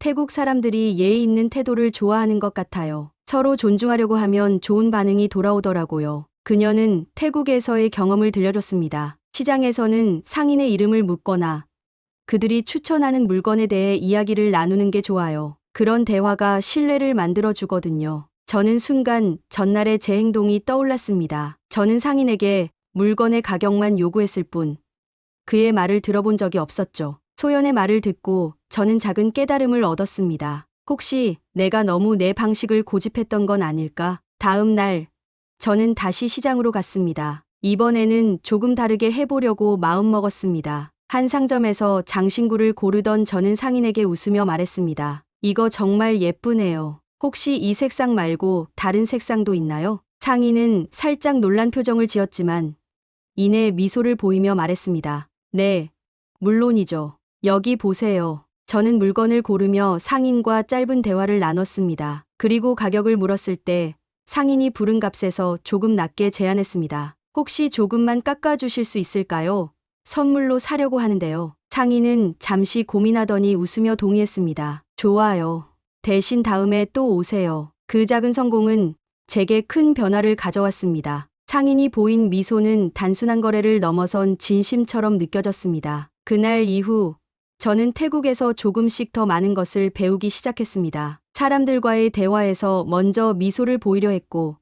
태국 사람들이 예의 있는 태도를 좋아하는 것 같아요. 서로 존중하려고 하면 좋은 반응이 돌아오더라고요. 그녀는 태국에서의 경험을 들려줬습니다. 시장에서는 상인의 이름을 묻거나 그들이 추천하는 물건에 대해 이야기를 나누는 게 좋아요. 그런 대화가 신뢰를 만들어 주거든요. 저는 순간 전날의 제 행동이 떠올랐습니다. 저는 상인에게 물건의 가격만 요구했을 뿐 그의 말을 들어본 적이 없었죠. 소연의 말을 듣고 저는 작은 깨달음을 얻었습니다. 혹시 내가 너무 내 방식을 고집했던 건 아닐까? 다음 날 저는 다시 시장으로 갔습니다. 이번에는 조금 다르게 해보려고 마음먹었습니다. 한 상점에서 장신구를 고르던 저는 상인에게 웃으며 말했습니다. 이거 정말 예쁘네요. 혹시 이 색상 말고 다른 색상도 있나요? 상인은 살짝 놀란 표정을 지었지만 이내 미소를 보이며 말했습니다. 네, 물론이죠. 여기 보세요. 저는 물건을 고르며 상인과 짧은 대화를 나눴습니다. 그리고 가격을 물었을 때 상인이 부른 값에서 조금 낮게 제안했습니다. 혹시 조금만 깎아주실 수 있을까요? 선물로 사려고 하는데요. 상인은 잠시 고민하더니 웃으며 동의했습니다. 좋아요. 대신 다음에 또 오세요. 그 작은 성공은 제게 큰 변화를 가져왔습니다. 상인이 보인 미소는 단순한 거래를 넘어선 진심처럼 느껴졌습니다. 그날 이후 저는 태국에서 조금씩 더 많은 것을 배우기 시작했습니다. 사람들과의 대화에서 먼저 미소를 보이려 했고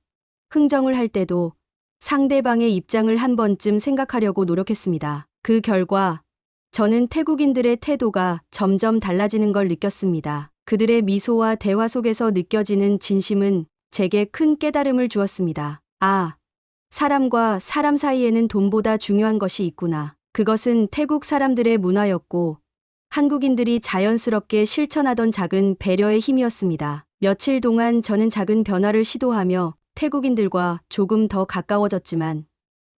흥정을 할 때도 상대방의 입장을 한 번쯤 생각하려고 노력했습니다. 그 결과 저는 태국인들의 태도가 점점 달라지는 걸 느꼈습니다. 그들의 미소와 대화 속에서 느껴지는 진심은 제게 큰 깨달음을 주었습니다. 아, 사람과 사람 사이에는 돈보다 중요한 것이 있구나. 그것은 태국 사람들의 문화였고 한국인들이 자연스럽게 실천하던 작은 배려의 힘이었습니다. 며칠 동안 저는 작은 변화를 시도하며 태국인들과 조금 더 가까워졌지만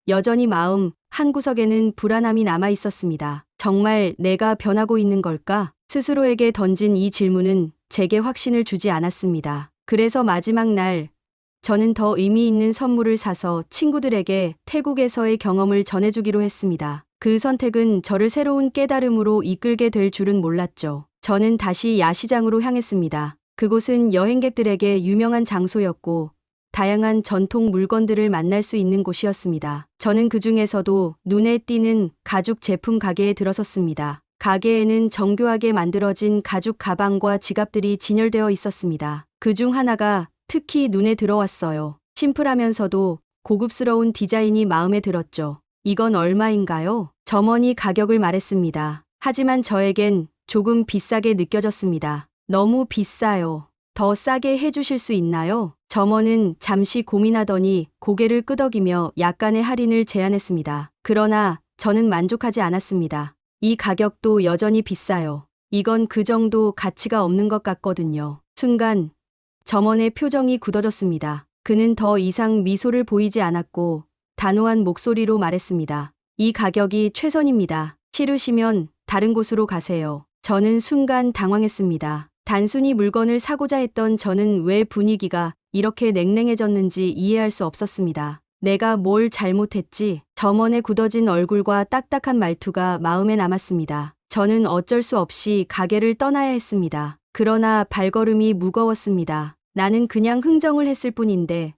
여전히 마음 한구석에는 불안함이 남아 있었습니다. 정말 내가 변하고 있는 걸까? 스스로에게 던진 이 질문은 제게 확신을 주지 않았습니다. 그래서 마지막 날 저는 더 의미 있는 선물을 사서 친구들에게 태국에서의 경험을 전해주기로 했습니다. 그 선택은 저를 새로운 깨달음으로 이끌게 될 줄은 몰랐죠. 저는 다시 야시장으로 향했습니다. 그곳은 여행객들에게 유명한 장소였고 다양한 전통 물건들을 만날 수 있는 곳이었습니다. 저는 그 중에서도 눈에 띄는 가죽 제품 가게에 들어섰습니다. 가게에는 정교하게 만들어진 가죽 가방과 지갑들이 진열되어 있었습니다. 그중 하나가 특히 눈에 들어왔어요. 심플하면서도 고급스러운 디자인이 마음에 들었죠. 이건 얼마인가요? 점원이 가격을 말했습니다. 하지만 저에겐 조금 비싸게 느껴졌습니다. 너무 비싸요. 더 싸게 해주실 수 있나요? 점원은 잠시 고민하더니 고개를 끄덕이며 약간의 할인을 제안했습니다. 그러나 저는 만족하지 않았습니다. 이 가격도 여전히 비싸요. 이건 그 정도 가치가 없는 것 같거든요. 순간 점원의 표정이 굳어졌습니다. 그는 더 이상 미소를 보이지 않았고 단호한 목소리로 말했습니다. 이 가격이 최선입니다. 싫으시면 다른 곳으로 가세요. 저는 순간 당황했습니다. 단순히 물건을 사고자 했던 저는 왜 분위기가 이렇게 냉랭해졌는지 이해할 수 없었습니다. 내가 뭘 잘못했지? 점원의 굳어진 얼굴과 딱딱한 말투가 마음에 남았습니다. 저는 어쩔 수 없이 가게를 떠나야 했습니다. 그러나 발걸음이 무거웠습니다. 나는 그냥 흥정을 했을 뿐인데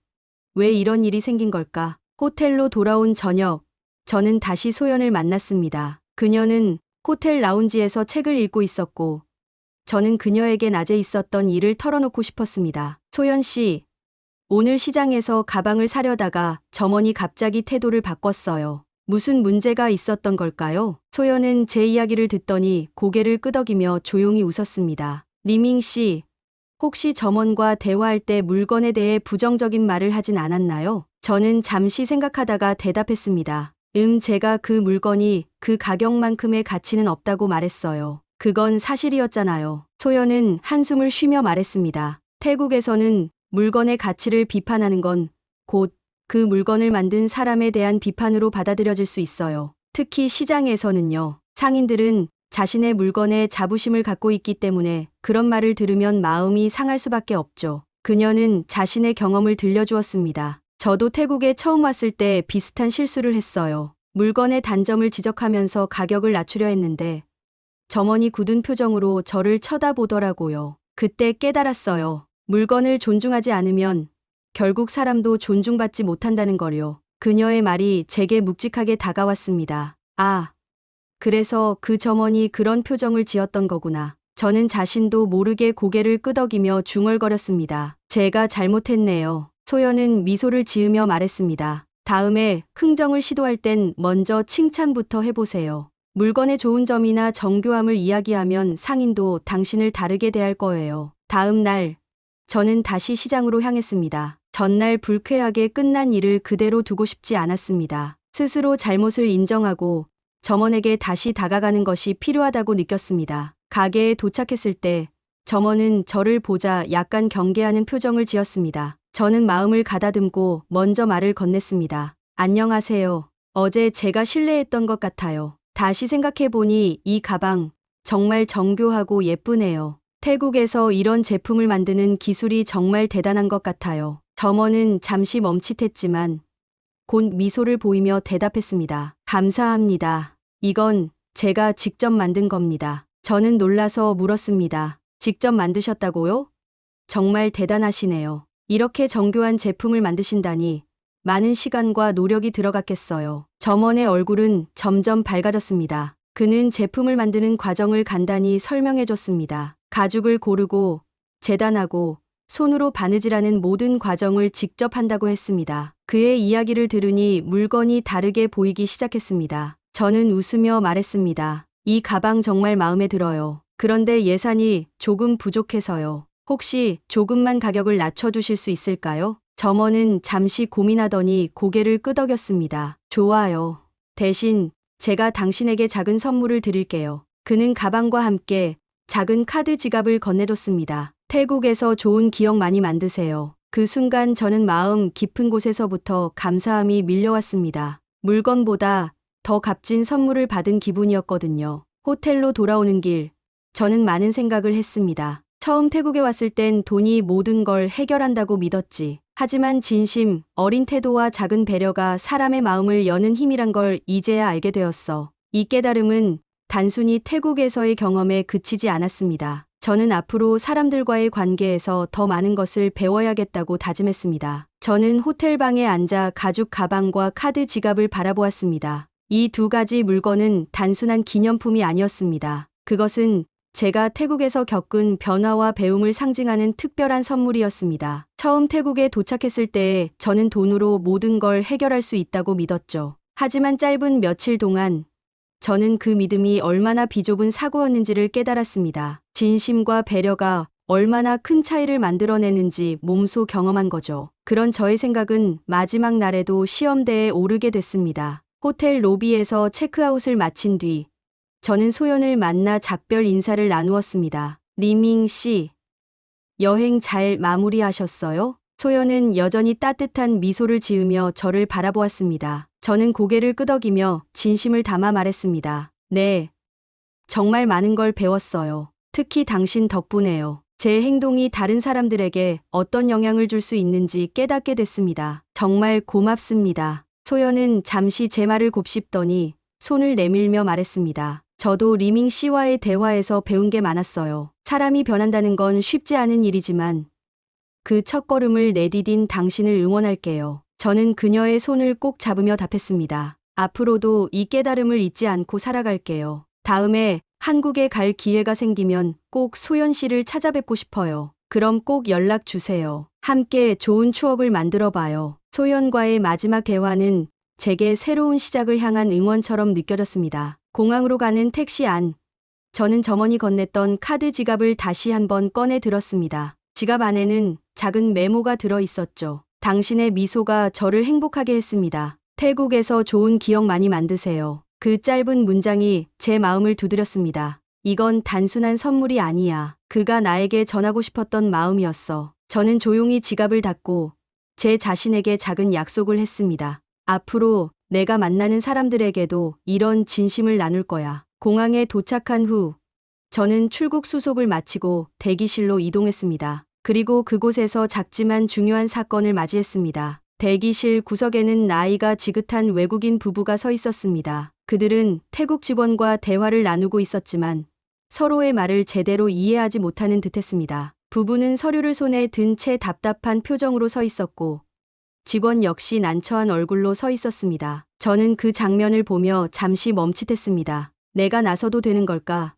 왜 이런 일이 생긴 걸까? 호텔로 돌아온 저녁, 저는 다시 소연을 만났습니다. 그녀는 호텔 라운지에서 책을 읽고 있었고 저는 그녀에게 낮에 있었던 일을 털어놓고 싶었습니다. 소연 씨, 오늘 시장에서 가방을 사려다가 점원이 갑자기 태도를 바꿨어요. 무슨 문제가 있었던 걸까요? 소연은 제 이야기를 듣더니 고개를 끄덕이며 조용히 웃었습니다. 리밍 씨, 혹시 점원과 대화할 때 물건에 대해 부정적인 말을 하진 않았나요? 저는 잠시 생각하다가 대답했습니다. 제가 그 물건이 그 가격만큼의 가치는 없다고 말했어요. 그건 사실이었잖아요. 소연은 한숨을 쉬며 말했습니다. 태국에서는 물건의 가치를 비판하는 건 곧 그 물건을 만든 사람에 대한 비판으로 받아들여질 수 있어요. 특히 시장에서는요. 상인들은 자신의 물건에 자부심을 갖고 있기 때문에 그런 말을 들으면 마음이 상할 수밖에 없죠. 그녀는 자신의 경험을 들려주었습니다. 저도 태국에 처음 왔을 때 비슷한 실수를 했어요. 물건의 단점을 지적하면서 가격을 낮추려 했는데 점원이 굳은 표정으로 저를 쳐다보더라고요. 그때 깨달았어요. 물건을 존중하지 않으면 결국 사람도 존중받지 못한다는 거요. 그녀의 말이 제게 묵직하게 다가왔습니다. 아, 그래서 그 점원이 그런 표정을 지었던 거구나. 저는 자신도 모르게 고개를 끄덕이며 중얼거렸습니다. 제가 잘못했네요. 소연은 미소를 지으며 말했습니다. 다음에 흥정을 시도할 땐 먼저 칭찬부터 해보세요. 물건의 좋은 점이나 정교함을 이야기하면 상인도 당신을 다르게 대할 거예요. 다음 날, 저는 다시 시장으로 향했습니다. 전날 불쾌하게 끝난 일을 그대로 두고 싶지 않았습니다. 스스로 잘못을 인정하고 점원에게 다시 다가가는 것이 필요하다고 느꼈습니다. 가게에 도착했을 때 점원은 저를 보자 약간 경계하는 표정을 지었습니다. 저는 마음을 가다듬고 먼저 말을 건넸습니다. 안녕하세요. 어제 제가 실례했던 것 같아요. 다시 생각해보니 이 가방 정말 정교하고 예쁘네요. 태국에서 이런 제품을 만드는 기술이 정말 대단한 것 같아요. 점원은 잠시 멈칫했지만 곧 미소를 보이며 대답했습니다. 감사합니다. 이건 제가 직접 만든 겁니다. 저는 놀라서 물었습니다. 직접 만드셨다고요? 정말 대단하시네요. 이렇게 정교한 제품을 만드신다니 많은 시간과 노력이 들어갔겠어요. 점원의 얼굴은 점점 밝아졌습니다. 그는 제품을 만드는 과정을 간단히 설명해 줬습니다. 가죽을 고르고 재단하고 손으로 바느질하는 모든 과정을 직접 한다고 했습니다. 그의 이야기를 들으니 물건이 다르게 보이기 시작했습니다. 저는 웃으며 말했습니다. 이 가방 정말 마음에 들어요. 그런데 예산이 조금 부족해서요. 혹시 조금만 가격을 낮춰주실 수 있을까요? 점원은 잠시 고민하더니 고개를 끄덕였습니다. 좋아요. 대신 제가 당신에게 작은 선물을 드릴게요. 그는 가방과 함께 작은 카드 지갑을 건네줬습니다. 태국에서 좋은 기억 많이 만드세요. 그 순간 저는 마음 깊은 곳에서부터 감사함이 밀려왔습니다. 물건보다 더 값진 선물을 받은 기분이었거든요. 호텔로 돌아오는 길, 저는 많은 생각을 했습니다. 처음 태국에 왔을 땐 돈이 모든 걸 해결한다고 믿었지. 하지만 진심, 어린 태도와 작은 배려가 사람의 마음을 여는 힘이란 걸 이제야 알게 되었어. 이 깨달음은 단순히 태국에서의 경험에 그치지 않았습니다. 저는 앞으로 사람들과의 관계에서 더 많은 것을 배워야겠다고 다짐했습니다. 저는 호텔방에 앉아 가죽 가방과 카드 지갑을 바라보았습니다. 이 두 가지 물건은 단순한 기념품이 아니었습니다. 그것은 제가 태국에서 겪은 변화와 배움을 상징하는 특별한 선물이었습니다. 처음 태국에 도착했을 때 저는 돈으로 모든 걸 해결할 수 있다고 믿었죠. 하지만 짧은 며칠 동안 저는 그 믿음이 얼마나 비좁은 사고였는지를 깨달았습니다. 진심과 배려가 얼마나 큰 차이를 만들어내는지 몸소 경험한 거죠. 그런 저의 생각은 마지막 날에도 시험대에 오르게 됐습니다. 호텔 로비에서 체크아웃을 마친 뒤 저는 소연을 만나 작별 인사를 나누었습니다. 리밍 씨, 여행 잘 마무리하셨어요? 소연은 여전히 따뜻한 미소를 지으며 저를 바라보았습니다. 저는 고개를 끄덕이며 진심을 담아 말했습니다. 네, 정말 많은 걸 배웠어요. 특히 당신 덕분에요. 제 행동이 다른 사람들에게 어떤 영향을 줄 수 있는지 깨닫게 됐습니다. 정말 고맙습니다. 소연은 잠시 제 말을 곱씹더니 손을 내밀며 말했습니다. 저도 리밍 씨와의 대화에서 배운 게 많았어요. 사람이 변한다는 건 쉽지 않은 일이지만 그 첫걸음을 내디딘 당신을 응원할게요. 저는 그녀의 손을 꼭 잡으며 답했습니다. 앞으로도 이 깨달음을 잊지 않고 살아갈게요. 다음에 한국에 갈 기회가 생기면 꼭 소연 씨를 찾아뵙고 싶어요. 그럼 꼭 연락 주세요. 함께 좋은 추억을 만들어 봐요. 소연과의 마지막 대화는 제게 새로운 시작을 향한 응원처럼 느껴졌습니다. 공항으로 가는 택시 안, 저는 점원이 건넸던 카드 지갑을 다시 한번 꺼내 들었습니다. 지갑 안에는 작은 메모가 들어 있었죠. 당신의 미소가 저를 행복하게 했습니다. 태국에서 좋은 기억 많이 만드세요. 그 짧은 문장이 제 마음을 두드렸습니다. 이건 단순한 선물이 아니야. 그가 나에게 전하고 싶었던 마음이었어. 저는 조용히 지갑을 닫고 제 자신에게 작은 약속을 했습니다. 앞으로 내가 만나는 사람들에게도 이런 진심을 나눌 거야. 공항에 도착한 후 저는 출국 수속을 마치고 대기실로 이동했습니다. 그리고 그곳에서 작지만 중요한 사건을 맞이했습니다. 대기실 구석에는 나이가 지긋한 외국인 부부가 서 있었습니다. 그들은 태국 직원과 대화를 나누고 있었지만 서로의 말을 제대로 이해하지 못하는 듯했습니다. 부부는 서류를 손에 든 채 답답한 표정으로 서 있었고 직원 역시 난처한 얼굴로 서 있었습니다. 저는 그 장면을 보며 잠시 멈칫했습니다. 내가 나서도 되는 걸까?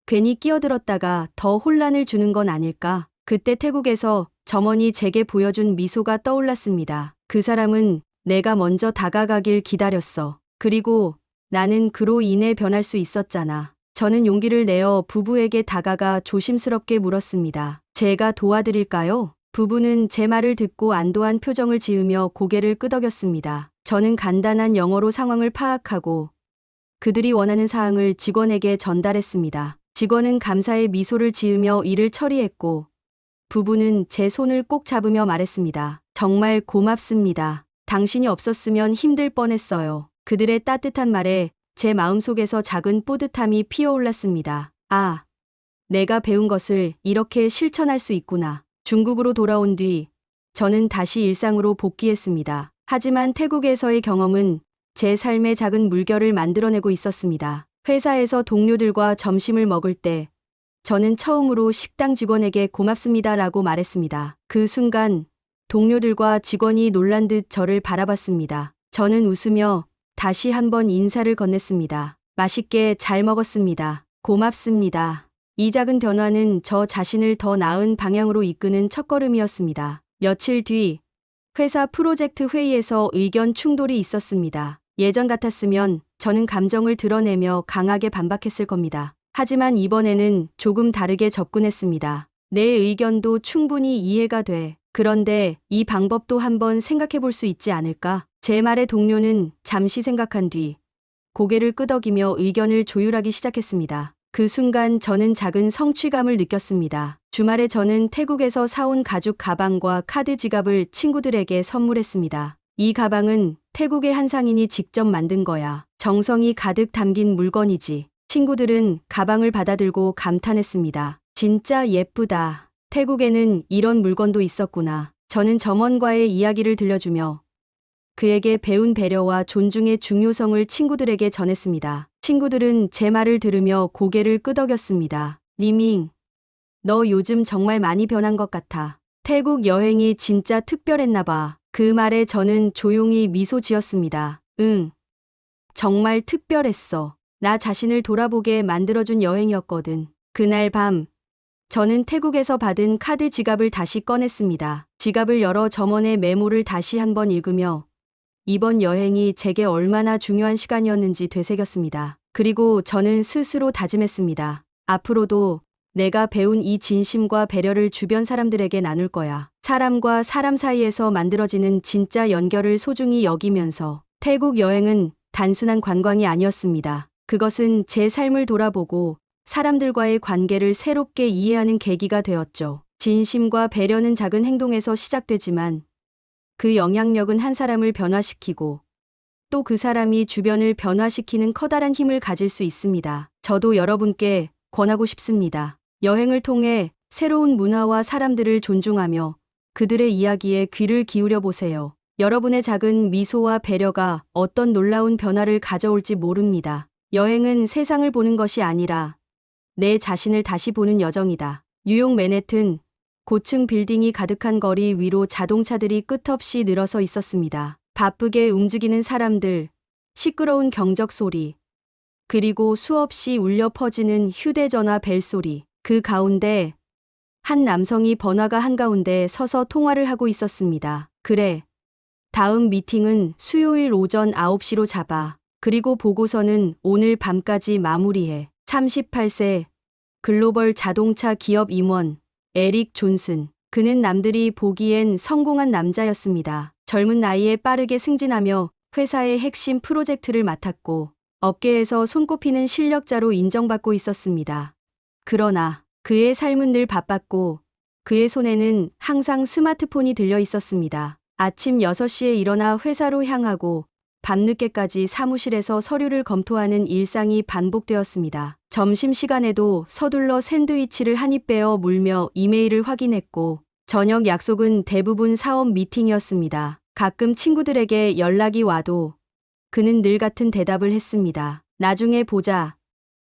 괜히 끼어들었다가 더 혼란을 주는 건 아닐까? 그때 태국에서 점원이 제게 보여준 미소가 떠올랐습니다. 그 사람은 내가 먼저 다가가길 기다렸어. 그리고 나는 그로 인해 변할 수 있었잖아. 저는 용기를 내어 부부에게 다가가 조심스럽게 물었습니다. 제가 도와드릴까요? 부부는 제 말을 듣고 안도한 표정을 지으며 고개를 끄덕였습니다. 저는 간단한 영어로 상황을 파악하고 그들이 원하는 사항을 직원에게 전달했습니다. 직원은 감사의 미소를 지으며 일을 처리했고 부부는 제 손을 꼭 잡으며 말했습니다. 정말 고맙습니다. 당신이 없었으면 힘들 뻔했어요. 그들의 따뜻한 말에 제 마음속에서 작은 뿌듯함이 피어올랐습니다. 아, 내가 배운 것을 이렇게 실천할 수 있구나. 중국으로 돌아온 뒤 저는 다시 일상으로 복귀했습니다. 하지만 태국에서의 경험은 제 삶의 작은 물결을 만들어내고 있었습니다. 회사에서 동료들과 점심을 먹을 때 저는 처음으로 식당 직원에게 고맙습니다라고 말했습니다. 그 순간 동료들과 직원이 놀란 듯 저를 바라봤습니다. 저는 웃으며 다시 한번 인사를 건넸습니다. 맛있게 잘 먹었습니다. 고맙습니다. 이 작은 변화는 저 자신을 더 나은 방향으로 이끄는 첫걸음이었습니다. 며칠 뒤 회사 프로젝트 회의에서 의견 충돌이 있었습니다. 예전 같았으면 저는 감정을 드러내며 강하게 반박했을 겁니다. 하지만 이번에는 조금 다르게 접근했습니다. 내 의견도 충분히 이해가 돼. 그런데 이 방법도 한번 생각해 볼 수 있지 않을까? 제 말에 동료는 잠시 생각한 뒤 고개를 끄덕이며 의견을 조율하기 시작했습니다. 그 순간 저는 작은 성취감을 느꼈습니다. 주말에 저는 태국에서 사온 가죽 가방과 카드 지갑을 친구들에게 선물했습니다. 이 가방은 태국의 한 상인이 직접 만든 거야. 정성이 가득 담긴 물건이지. 친구들은 가방을 받아들고 감탄했습니다. 진짜 예쁘다. 태국에는 이런 물건도 있었구나. 저는 점원과의 이야기를 들려주며 그에게 배운 배려와 존중의 중요성을 친구들에게 전했습니다. 친구들은 제 말을 들으며 고개를 끄덕였습니다. 리밍, 너 요즘 정말 많이 변한 것 같아. 태국 여행이 진짜 특별했나 봐. 그 말에 저는 조용히 미소 지었습니다. 응, 정말 특별했어. 나 자신을 돌아보게 만들어준 여행이었거든. 그날 밤, 저는 태국에서 받은 카드 지갑을 다시 꺼냈습니다. 지갑을 열어 점원의 메모를 다시 한번 읽으며 이번 여행이 제게 얼마나 중요한 시간이었는지 되새겼습니다. 그리고 저는 스스로 다짐했습니다. 앞으로도 내가 배운 이 진심과 배려를 주변 사람들에게 나눌 거야. 사람과 사람 사이에서 만들어지는 진짜 연결을 소중히 여기면서 태국 여행은 단순한 관광이 아니었습니다. 그것은 제 삶을 돌아보고 사람들과의 관계를 새롭게 이해하는 계기가 되었죠. 진심과 배려는 작은 행동에서 시작되지만 그 영향력은 한 사람을 변화시키고 또 그 사람이 주변을 변화시키는 커다란 힘을 가질 수 있습니다. 저도 여러분께 권하고 싶습니다. 여행을 통해 새로운 문화와 사람들을 존중하며 그들의 이야기에 귀를 기울여 보세요. 여러분의 작은 미소와 배려가 어떤 놀라운 변화를 가져올지 모릅니다. 여행은 세상을 보는 것이 아니라 내 자신을 다시 보는 여정이다. 뉴욕 맨해튼 고층 빌딩이 가득한 거리 위로 자동차들이 끝없이 늘어서 있었습니다. 바쁘게 움직이는 사람들, 시끄러운 경적 소리, 그리고 수없이 울려 퍼지는 휴대전화 벨 소리. 그 가운데 한 남성이 번화가 한가운데 서서 통화를 하고 있었습니다. 그래, 다음 미팅은 수요일 오전 9시로 잡아. 그리고 보고서는 오늘 밤까지 마무리해. 38세 글로벌 자동차 기업 임원 에릭 존슨. 그는 남들이 보기엔 성공한 남자였습니다. 젊은 나이에 빠르게 승진하며 회사의 핵심 프로젝트를 맡았고 업계에서 손꼽히는 실력자로 인정받고 있었습니다. 그러나 그의 삶은 늘 바빴고 그의 손에는 항상 스마트폰이 들려 있었습니다. 아침 6시에 일어나 회사로 향하고 밤늦게까지 사무실에서 서류를 검토하는 일상이 반복되었습니다. 점심시간에도 서둘러 샌드위치를 한 입 베어 물며 이메일을 확인했고, 저녁 약속은 대부분 사업 미팅이었습니다. 가끔 친구들에게 연락이 와도 그는 늘 같은 대답을 했습니다. 나중에 보자.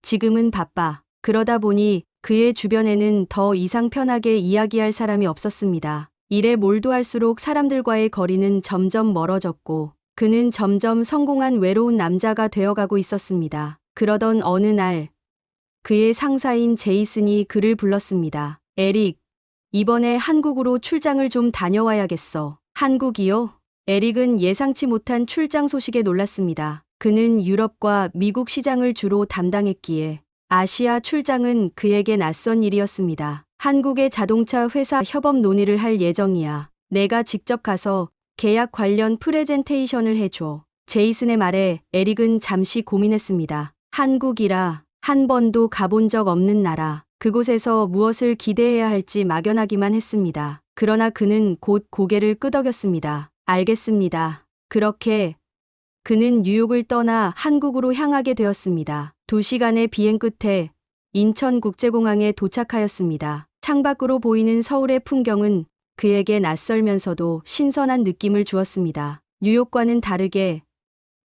지금은 바빠. 그러다 보니 그의 주변에는 더 이상 편하게 이야기할 사람이 없었습니다. 일에 몰두할수록 사람들과의 거리는 점점 멀어졌고, 그는 점점 성공한 외로운 남자가 되어가고 있었습니다. 그러던 어느 날, 그의 상사인 제이슨이 그를 불렀습니다. 에릭, 이번에 한국으로 출장을 좀 다녀와야겠어. 한국이요? 에릭은 예상치 못한 출장 소식에 놀랐습니다. 그는 유럽과 미국 시장을 주로 담당했기에 아시아 출장은 그에게 낯선 일이었습니다. 한국의 자동차 회사 협업 논의를 할 예정이야. 내가 직접 가서 계약 관련 프레젠테이션을 해줘. 제이슨의 말에 에릭은 잠시 고민했습니다. 한국이라 한 번도 가본 적 없는 나라. 그곳에서 무엇을 기대해야 할지 막연하기만 했습니다. 그러나 그는 곧 고개를 끄덕였습니다. 알겠습니다. 그렇게 그는 뉴욕을 떠나 한국으로 향하게 되었습니다. 2시간의 비행 끝에 인천국제공항에 도착하였습니다. 창밖으로 보이는 서울의 풍경은 그에게 낯설면서도 신선한 느낌을 주었습니다. 뉴욕과는 다르게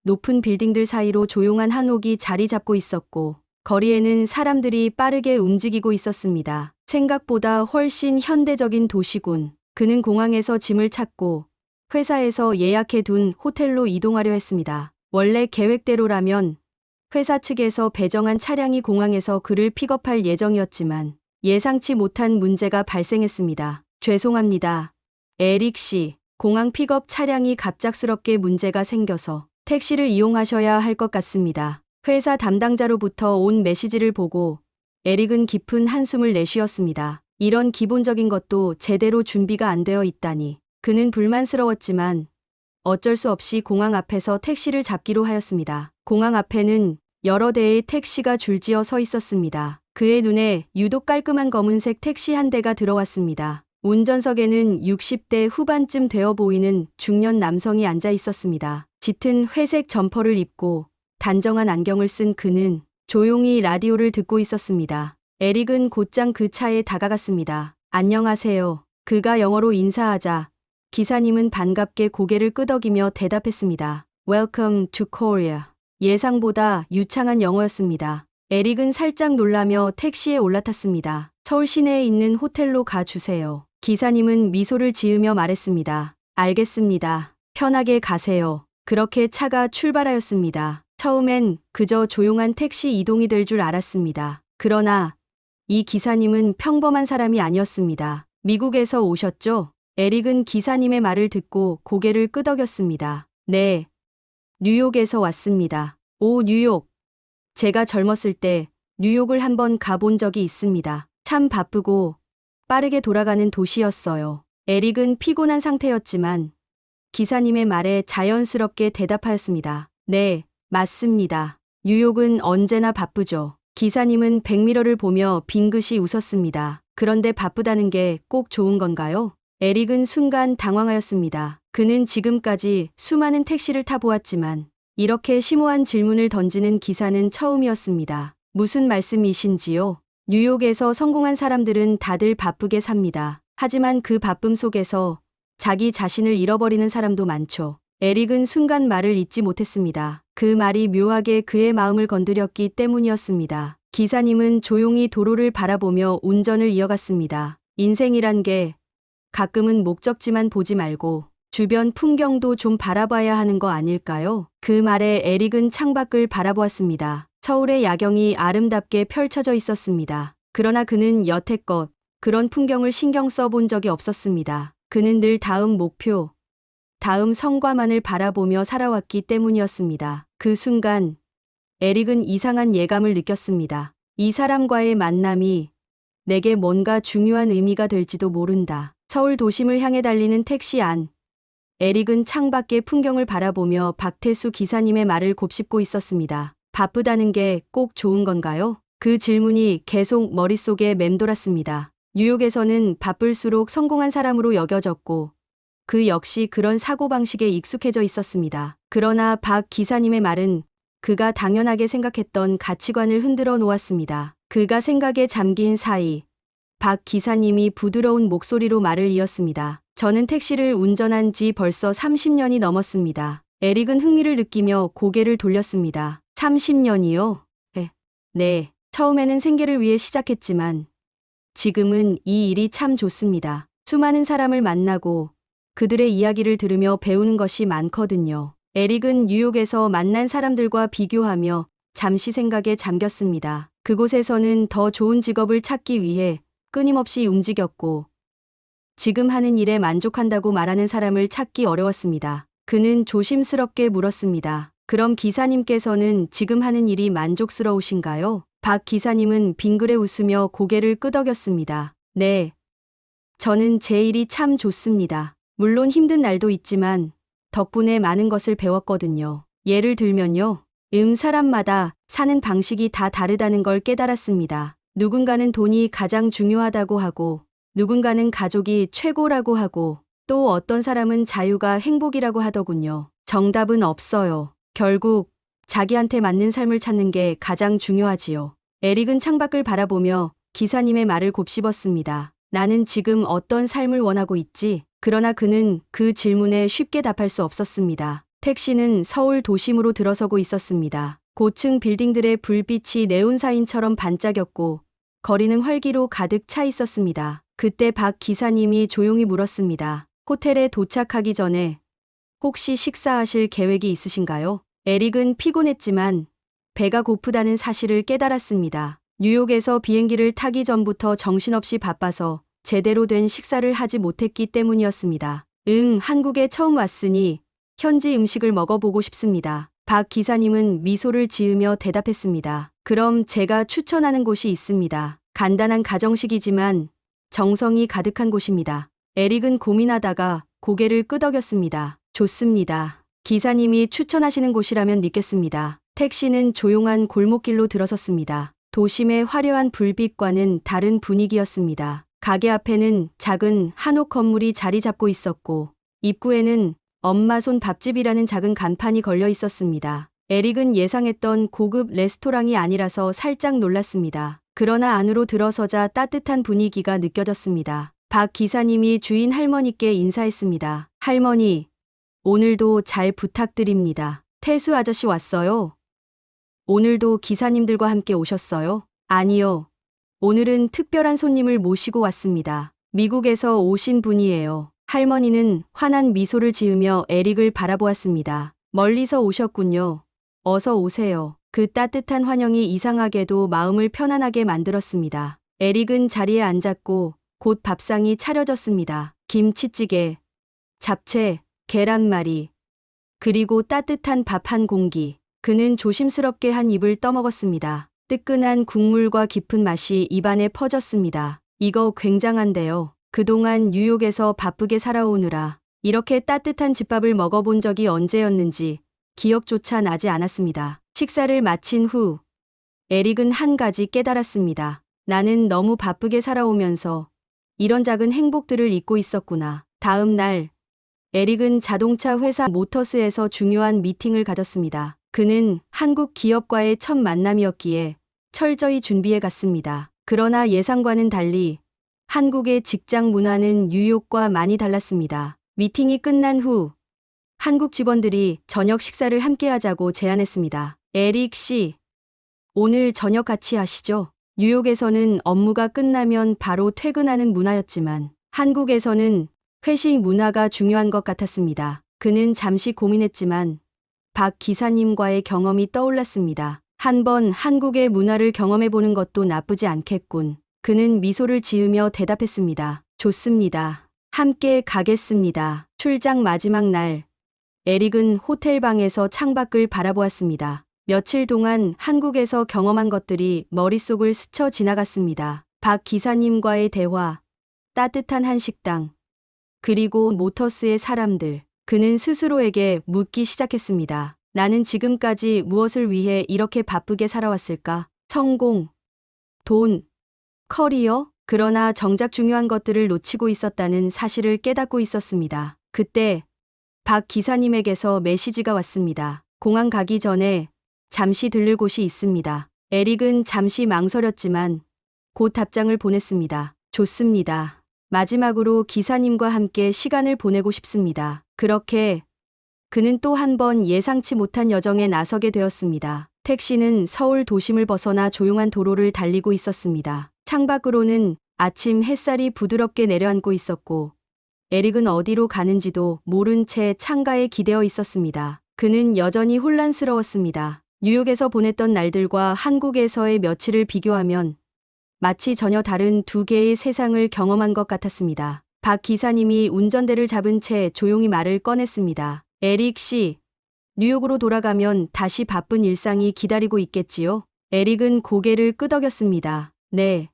높은 빌딩들 사이로 조용한 한옥이 자리 잡고 있었고, 거리에는 사람들이 빠르게 움직이고 있었습니다. 생각보다 훨씬 현대적인 도시군. 그는 공항에서 짐을 찾고 회사에서 예약해둔 호텔로 이동하려 했습니다. 원래 계획대로라면 회사 측에서 배정한 차량이 공항에서 그를 픽업할 예정이었지만 예상치 못한 문제가 발생했습니다. 죄송합니다. 에릭 씨, 공항 픽업 차량이 갑작스럽게 문제가 생겨서 택시를 이용하셔야 할 것 같습니다. 회사 담당자로부터 온 메시지를 보고 에릭은 깊은 한숨을 내쉬었습니다. 이런 기본적인 것도 제대로 준비가 안 되어 있다니. 그는 불만스러웠지만 어쩔 수 없이 공항 앞에서 택시를 잡기로 하였습니다. 공항 앞에는 여러 대의 택시가 줄지어 서 있었습니다. 그의 눈에 유독 깔끔한 검은색 택시 한 대가 들어왔습니다. 운전석에는 60대 후반쯤 되어 보이는 중년 남성이 앉아 있었습니다. 짙은 회색 점퍼를 입고 단정한 안경을 쓴 그는 조용히 라디오를 듣고 있었습니다. 에릭은 곧장 그 차에 다가갔습니다. 안녕하세요. 그가 영어로 인사하자 기사님은 반갑게 고개를 끄덕이며 대답했습니다. Welcome to Korea. 예상보다 유창한 영어였습니다. 에릭은 살짝 놀라며 택시에 올라탔습니다. 서울 시내에 있는 호텔로 가주세요. 기사님은 미소를 지으며 말했습니다. 알겠습니다. 편하게 가세요. 그렇게 차가 출발하였습니다. 처음엔 그저 조용한 택시 이동이 될 줄 알았습니다. 그러나 이 기사님은 평범한 사람이 아니었습니다. 미국에서 오셨죠? 에릭은 기사님의 말을 듣고 고개를 끄덕였습니다. 네, 뉴욕에서 왔습니다. 오, 뉴욕. 제가 젊었을 때 뉴욕을 한번 가본 적이 있습니다. 참 바쁘고 빠르게 돌아가는 도시였어요. 에릭은 피곤한 상태였지만 기사님의 말에 자연스럽게 대답하였습니다. 네, 맞습니다. 뉴욕은 언제나 바쁘죠. 기사님은 백미러를 보며 빙긋이 웃었습니다. 그런데 바쁘다는 게 꼭 좋은 건가요? 에릭은 순간 당황하였습니다. 그는 지금까지 수많은 택시를 타보았지만 이렇게 심오한 질문을 던지는 기사는 처음이었습니다. 무슨 말씀이신지요? 뉴욕에서 성공한 사람들은 다들 바쁘게 삽니다. 하지만 그 바쁨 속에서 자기 자신을 잃어버리는 사람도 많죠. 에릭은 순간 말을 잇지 못했습니다. 그 말이 묘하게 그의 마음을 건드렸기 때문이었습니다. 기사님은 조용히 도로를 바라보며 운전을 이어갔습니다. 인생이란 게 가끔은 목적지만 보지 말고 주변 풍경도 좀 바라봐야 하는 거 아닐까요? 그 말에 에릭은 창밖을 바라보았습니다. 서울의 야경이 아름답게 펼쳐져 있었습니다. 그러나 그는 여태껏 그런 풍경을 신경 써본 적이 없었습니다. 그는 늘 다음 목표, 다음 성과만을 바라보며 살아왔기 때문이었습니다. 그 순간 에릭은 이상한 예감을 느꼈습니다. 이 사람과의 만남이 내게 뭔가 중요한 의미가 될지도 모른다. 서울 도심을 향해 달리는 택시 안. 에릭은 창밖의 풍경을 바라보며 박태수 기사님의 말을 곱씹고 있었습니다. 바쁘다는 게 꼭 좋은 건가요? 그 질문이 계속 머릿속에 맴돌았습니다. 뉴욕에서는 바쁠수록 성공한 사람으로 여겨졌고 그 역시 그런 사고방식에 익숙해져 있었습니다. 그러나 박 기사님의 말은 그가 당연하게 생각했던 가치관을 흔들어 놓았습니다. 그가 생각에 잠긴 사이 박 기사님이 부드러운 목소리로 말을 이었습니다. 저는 택시를 운전한 지 벌써 30년이 넘었습니다. 에릭은 흥미를 느끼며 고개를 돌렸습니다. 30년이요? 네. 처음에는 생계를 위해 시작했지만 지금은 이 일이 참 좋습니다. 수많은 사람을 만나고 그들의 이야기를 들으며 배우는 것이 많거든요. 에릭은 뉴욕에서 만난 사람들과 비교하며 잠시 생각에 잠겼습니다. 그곳에서는 더 좋은 직업을 찾기 위해 끊임없이 움직였고 지금 하는 일에 만족한다고 말하는 사람을 찾기 어려웠습니다. 그는 조심스럽게 물었습니다. 그럼 기사님께서는 지금 하는 일이 만족스러우신가요? 박 기사님은 빙그레 웃으며 고개를 끄덕였습니다. 네. 저는 제 일이 참 좋습니다. 물론 힘든 날도 있지만 덕분에 많은 것을 배웠거든요. 예를 들면요. 사람마다 사는 방식이 다 다르다는 걸 깨달았습니다. 누군가는 돈이 가장 중요하다고 하고 누군가는 가족이 최고라고 하고 또 어떤 사람은 자유가 행복이라고 하더군요. 정답은 없어요. 결국 자기한테 맞는 삶을 찾는 게 가장 중요하지요. 에릭은 창밖을 바라보며 기사님의 말을 곱씹었습니다. 나는 지금 어떤 삶을 원하고 있지? 그러나 그는 그 질문에 쉽게 답할 수 없었습니다. 택시는 서울 도심으로 들어서고 있었습니다. 고층 빌딩들의 불빛이 네온사인처럼 반짝였고 거리는 활기로 가득 차 있었습니다. 그때 박 기사님이 조용히 물었습니다. 호텔에 도착하기 전에 혹시 식사하실 계획이 있으신가요? 에릭은 피곤했지만 배가 고프다는 사실을 깨달았습니다. 뉴욕에서 비행기를 타기 전부터 정신없이 바빠서 제대로 된 식사를 하지 못했기 때문이었습니다. 한국에 처음 왔으니 현지 음식을 먹어보고 싶습니다. 박 기사님은 미소를 지으며 대답했습니다. 그럼 제가 추천하는 곳이 있습니다. 간단한 가정식이지만 정성이 가득한 곳입니다. 에릭은 고민하다가 고개를 끄덕였습니다. 좋습니다. 기사님이 추천하시는 곳이라면 믿겠습니다. 택시는 조용한 골목길로 들어섰습니다. 도심의 화려한 불빛과는 다른 분위기였습니다. 가게 앞에는 작은 한옥 건물이 자리 잡고 있었고 입구에는 엄마 손 밥집이라는 작은 간판이 걸려 있었습니다. 에릭은 예상했던 고급 레스토랑이 아니라서 살짝 놀랐습니다. 그러나 안으로 들어서자 따뜻한 분위기가 느껴졌습니다. 박 기사님이 주인 할머니께 인사했습니다. 할머니, 오늘도 잘 부탁드립니다. 태수 아저씨 왔어요? 오늘도 기사님들과 함께 오셨어요? 아니요. 오늘은 특별한 손님을 모시고 왔습니다. 미국에서 오신 분이에요. 할머니는 환한 미소를 지으며 에릭을 바라보았습니다. 멀리서 오셨군요. 어서 오세요. 그 따뜻한 환영이 이상하게도 마음을 편안하게 만들었습니다. 에릭은 자리에 앉았고 곧 밥상이 차려졌습니다. 김치찌개, 잡채, 계란말이, 그리고 따뜻한 밥 한 공기. 그는 조심스럽게 한 입을 떠먹었습니다. 뜨끈한 국물과 깊은 맛이 입안에 퍼졌습니다. 이거 굉장한데요. 그동안 뉴욕에서 바쁘게 살아오느라 이렇게 따뜻한 집밥을 먹어본 적이 언제였는지 기억조차 나지 않았습니다. 식사를 마친 후 에릭은 한 가지 깨달았습니다. 나는 너무 바쁘게 살아오면서 이런 작은 행복들을 잊고 있었구나. 다음 날 에릭은 자동차 회사 모터스에서 중요한 미팅을 가졌습니다. 그는 한국 기업과의 첫 만남이었기에 철저히 준비해 갔습니다. 그러나 예상과는 달리 한국의 직장 문화는 뉴욕과 많이 달랐습니다. 미팅이 끝난 후 한국 직원들이 저녁 식사를 함께 하자고 제안했습니다. 에릭 씨, 오늘 저녁 같이 하시죠. 뉴욕에서는 업무가 끝나면 바로 퇴근하는 문화였지만 한국에서는 회식 문화가 중요한 것 같았습니다. 그는 잠시 고민했지만 박 기사님과의 경험이 떠올랐습니다. 한번 한국의 문화를 경험해보는 것도 나쁘지 않겠군. 그는 미소를 지으며 대답했습니다. 좋습니다. 함께 가겠습니다. 출장 마지막 날, 에릭은 호텔방에서 창밖을 바라보았습니다. 며칠 동안 한국에서 경험한 것들이 머릿속을 스쳐 지나갔습니다. 박 기사님과의 대화, 따뜻한 한식당, 그리고 모터스의 사람들. 그는 스스로에게 묻기 시작했습니다. 나는 지금까지 무엇을 위해 이렇게 바쁘게 살아왔을까? 성공, 돈, 커리어? 그러나 정작 중요한 것들을 놓치고 있었다는 사실을 깨닫고 있었습니다. 그때 박 기사님에게서 메시지가 왔습니다. 공항 가기 전에 잠시 들를 곳이 있습니다. 에릭은 잠시 망설였지만 곧 답장을 보냈습니다. 좋습니다. 마지막으로 기사님과 함께 시간을 보내고 싶습니다. 그렇게 그는 또 한 번 예상치 못한 여정에 나서게 되었습니다. 택시는 서울 도심을 벗어나 조용한 도로를 달리고 있었습니다. 창밖으로는 아침 햇살이 부드럽게 내려앉고 있었고 에릭은 어디로 가는지도 모른 채 창가에 기대어 있었습니다. 그는 여전히 혼란스러웠습니다. 뉴욕에서 보냈던 날들과 한국에서의 며칠을 비교하면 마치 전혀 다른 두 개의 세상을 경험한 것 같았습니다. 박 기사님이 운전대를 잡은 채 조용히 말을 꺼냈습니다. 에릭 씨, 뉴욕으로 돌아가면 다시 바쁜 일상이 기다리고 있겠지요? 에릭은 고개를 끄덕였습니다. 네.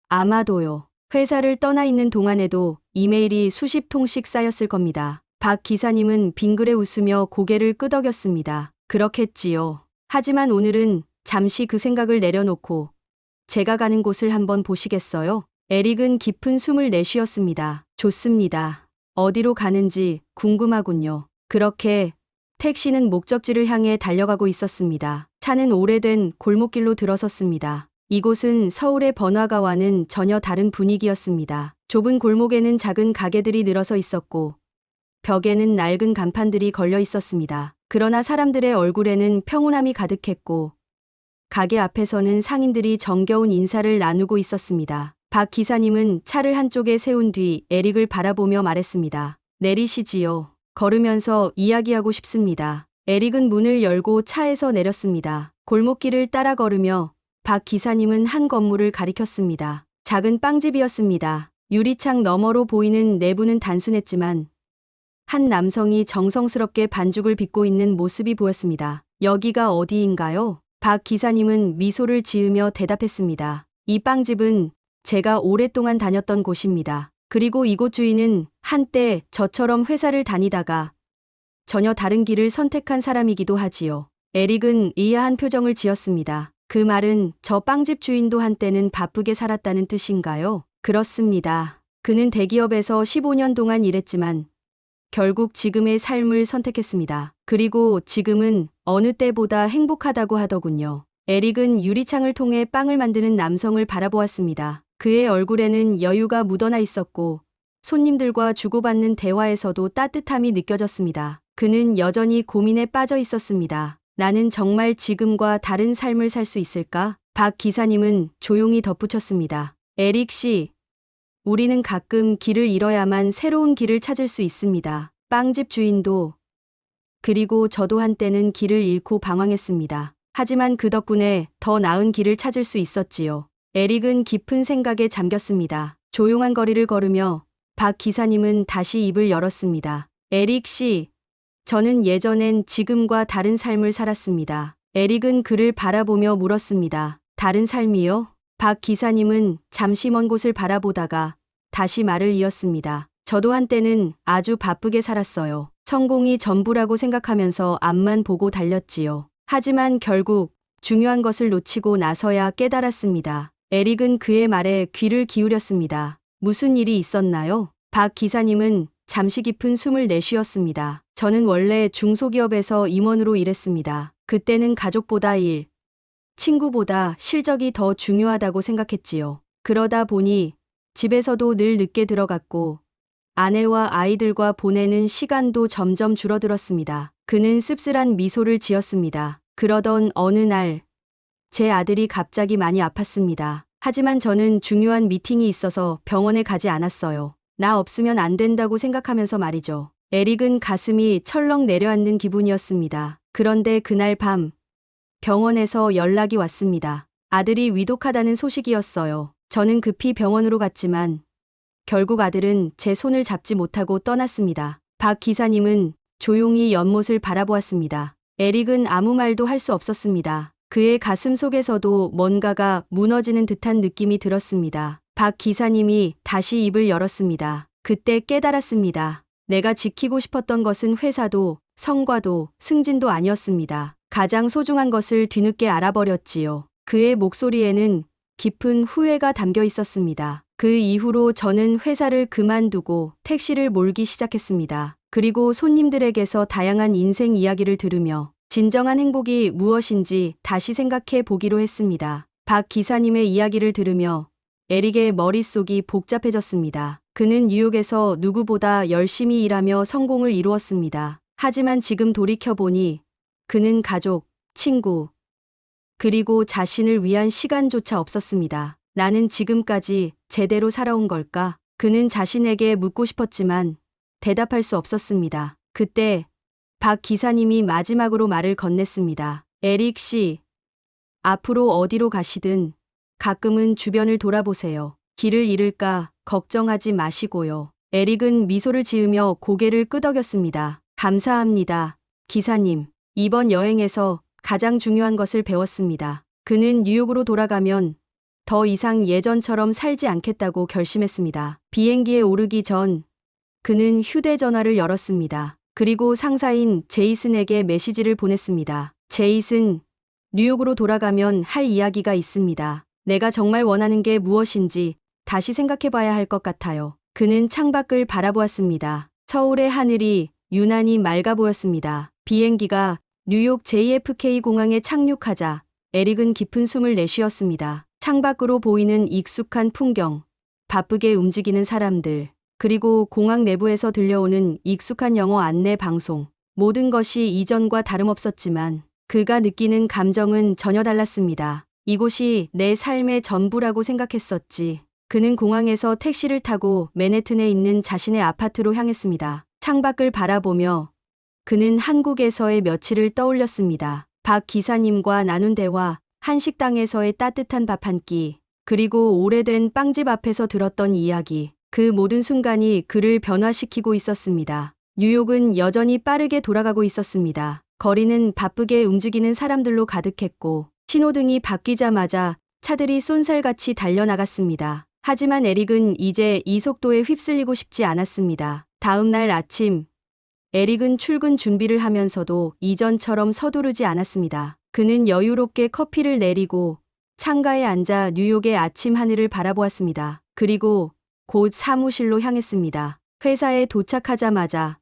아마도요. 회사를 떠나 있는 동안에도 이메일이 수십 통씩 쌓였을 겁니다. 박 기사님은 빙그레 웃으며 고개를 끄덕였습니다. 그렇겠지요. 하지만 오늘은 잠시 그 생각을 내려놓고 제가 가는 곳을 한번 보시겠어요? 에릭은 깊은 숨을 내쉬었습니다. 좋습니다. 어디로 가는지 궁금하군요. 그렇게 택시는 목적지를 향해 달려가고 있었습니다. 차는 오래된 골목길로 들어섰습니다. 이곳은 서울의 번화가와는 전혀 다른 분위기였습니다. 좁은 골목에는 작은 가게들이 늘어서 있었고 벽에는 낡은 간판들이 걸려 있었습니다. 그러나 사람들의 얼굴에는 평온함이 가득했고 가게 앞에서는 상인들이 정겨운 인사를 나누고 있었습니다. 박 기사님은 차를 한쪽에 세운 뒤 에릭을 바라보며 말했습니다. 내리시지요. 걸으면서 이야기하고 싶습니다. 에릭은 문을 열고 차에서 내렸습니다. 골목길을 따라 걸으며 박 기사님은 한 건물을 가리켰습니다. 작은 빵집이었습니다. 유리창 너머로 보이는 내부는 단순했지만 한 남성이 정성스럽게 반죽을 빚고 있는 모습이 보였습니다. 여기가 어디인가요? 박 기사님은 미소를 지으며 대답했습니다. 이 빵집은 제가 오랫동안 다녔던 곳입니다. 그리고 이곳 주인은 한때 저처럼 회사를 다니다가 전혀 다른 길을 선택한 사람이기도 하지요. 에릭은 의아한 표정을 지었습니다. 그 말은 저 빵집 주인도 한때는 바쁘게 살았다는 뜻인가요? 그렇습니다. 그는 대기업에서 15년 동안 일했지만 결국 지금의 삶을 선택했습니다. 그리고 지금은 어느 때보다 행복하다고 하더군요. 에릭은 유리창을 통해 빵을 만드는 남성을 바라보았습니다. 그의 얼굴에는 여유가 묻어나 있었고 손님들과 주고받는 대화에서도 따뜻함이 느껴졌습니다. 그는 여전히 고민에 빠져 있었습니다. 나는 정말 지금과 다른 삶을 살 수 있을까? 박 기사님은 조용히 덧붙였습니다. 에릭 씨, 우리는 가끔 길을 잃어야만 새로운 길을 찾을 수 있습니다. 빵집 주인도 그리고 저도 한때는 길을 잃고 방황했습니다. 하지만 그 덕분에 더 나은 길을 찾을 수 있었지요. 에릭은 깊은 생각에 잠겼습니다. 조용한 거리를 걸으며 박 기사님은 다시 입을 열었습니다. 에릭 씨, 저는 예전엔 지금과 다른 삶을 살았습니다. 에릭은 그를 바라보며 물었습니다. 다른 삶이요? 박 기사님은 잠시 먼 곳을 바라보다가 다시 말을 이었습니다. 저도 한때는 아주 바쁘게 살았어요. 성공이 전부라고 생각하면서 앞만 보고 달렸지요. 하지만 결국 중요한 것을 놓치고 나서야 깨달았습니다. 에릭은 그의 말에 귀를 기울였습니다. 무슨 일이 있었나요? 박 기사님은 잠시 깊은 숨을 내쉬었습니다. 저는 원래 중소기업에서 임원으로 일했습니다. 그때는 가족보다 일, 친구보다 실적이 더 중요하다고 생각했지요. 그러다 보니 집에서도 늘 늦게 들어갔고 아내와 아이들과 보내는 시간도 점점 줄어들었습니다. 그는 씁쓸한 미소를 지었습니다. 그러던 어느 날 제 아들이 갑자기 많이 아팠습니다. 하지만 저는 중요한 미팅이 있어서 병원에 가지 않았어요. 나 없으면 안 된다고 생각하면서 말이죠. 에릭은 가슴이 철렁 내려앉는 기분이었습니다. 그런데 그날 밤 병원에서 연락이 왔습니다. 아들이 위독하다는 소식이었어요. 저는 급히 병원으로 갔지만 결국 아들은 제 손을 잡지 못하고 떠났습니다. 박 기사님은 조용히 연못을 바라보았습니다. 에릭은 아무 말도 할 수 없었습니다. 그의 가슴 속에서도 뭔가가 무너지는 듯한 느낌이 들었습니다. 박 기사님이 다시 입을 열었습니다. 그때 깨달았습니다. 내가 지키고 싶었던 것은 회사도 성과도 승진도 아니었습니다. 가장 소중한 것을 뒤늦게 알아버렸지요. 그의 목소리에는 깊은 후회가 담겨 있었습니다. 그 이후로 저는 회사를 그만두고 택시를 몰기 시작했습니다. 그리고 손님들에게서 다양한 인생 이야기를 들으며 진정한 행복이 무엇인지 다시 생각해 보기로 했습니다. 박 기사님의 이야기를 들으며 에릭의 머릿속이 복잡해졌습니다. 그는 뉴욕에서 누구보다 열심히 일하며 성공을 이루었습니다. 하지만 지금 돌이켜보니 그는 가족, 친구, 그리고 자신을 위한 시간조차 없었습니다. 나는 지금까지 제대로 살아온 걸까? 그는 자신에게 묻고 싶었지만 대답할 수 없었습니다. 그때 박 기사님이 마지막으로 말을 건넸습니다. 에릭 씨, 앞으로 어디로 가시든 가끔은 주변을 돌아보세요. 길을 잃을까 걱정하지 마시고요. 에릭은 미소를 지으며 고개를 끄덕였습니다. 감사합니다, 기사님. 이번 여행에서 가장 중요한 것을 배웠습니다. 그는 뉴욕으로 돌아가면 더 이상 예전처럼 살지 않겠다고 결심했습니다. 비행기에 오르기 전 그는 휴대전화를 열었습니다. 그리고 상사인 제이슨에게 메시지를 보냈습니다. 제이슨, 뉴욕으로 돌아가면 할 이야기가 있습니다. 내가 정말 원하는 게 무엇인지 다시 생각해 봐야 할 것 같아요. 그는 창밖을 바라보았습니다. 서울의 하늘이 유난히 맑아 보였습니다. 비행기가 뉴욕 JFK 공항에 착륙하자 에릭은 깊은 숨을 내쉬었습니다. 창밖으로 보이는 익숙한 풍경, 바쁘게 움직이는 사람들, 그리고 공항 내부에서 들려오는 익숙한 영어 안내 방송. 모든 것이 이전과 다름없었지만 그가 느끼는 감정은 전혀 달랐습니다. 이곳이 내 삶의 전부라고 생각했었지. 그는 공항에서 택시를 타고 맨해튼에 있는 자신의 아파트로 향했습니다. 창밖을 바라보며 그는 한국에서의 며칠을 떠올렸습니다. 박 기사님과 나눈 대화, 한식당에서의 따뜻한 밥 한 끼, 그리고 오래된 빵집 앞에서 들었던 이야기. 그 모든 순간이 그를 변화시키고 있었습니다. 뉴욕은 여전히 빠르게 돌아가고 있었습니다. 거리는 바쁘게 움직이는 사람들로 가득했고 신호등이 바뀌자마자 차들이 쏜살같이 달려나갔습니다. 하지만 에릭은 이제 이 속도에 휩쓸리고 싶지 않았습니다. 다음 날 아침, 에릭은 출근 준비를 하면서도 이전처럼 서두르지 않았습니다. 그는 여유롭게 커피를 내리고 창가에 앉아 뉴욕의 아침 하늘을 바라보았습니다. 그리고 곧 사무실로 향했습니다. 회사에 도착하자마자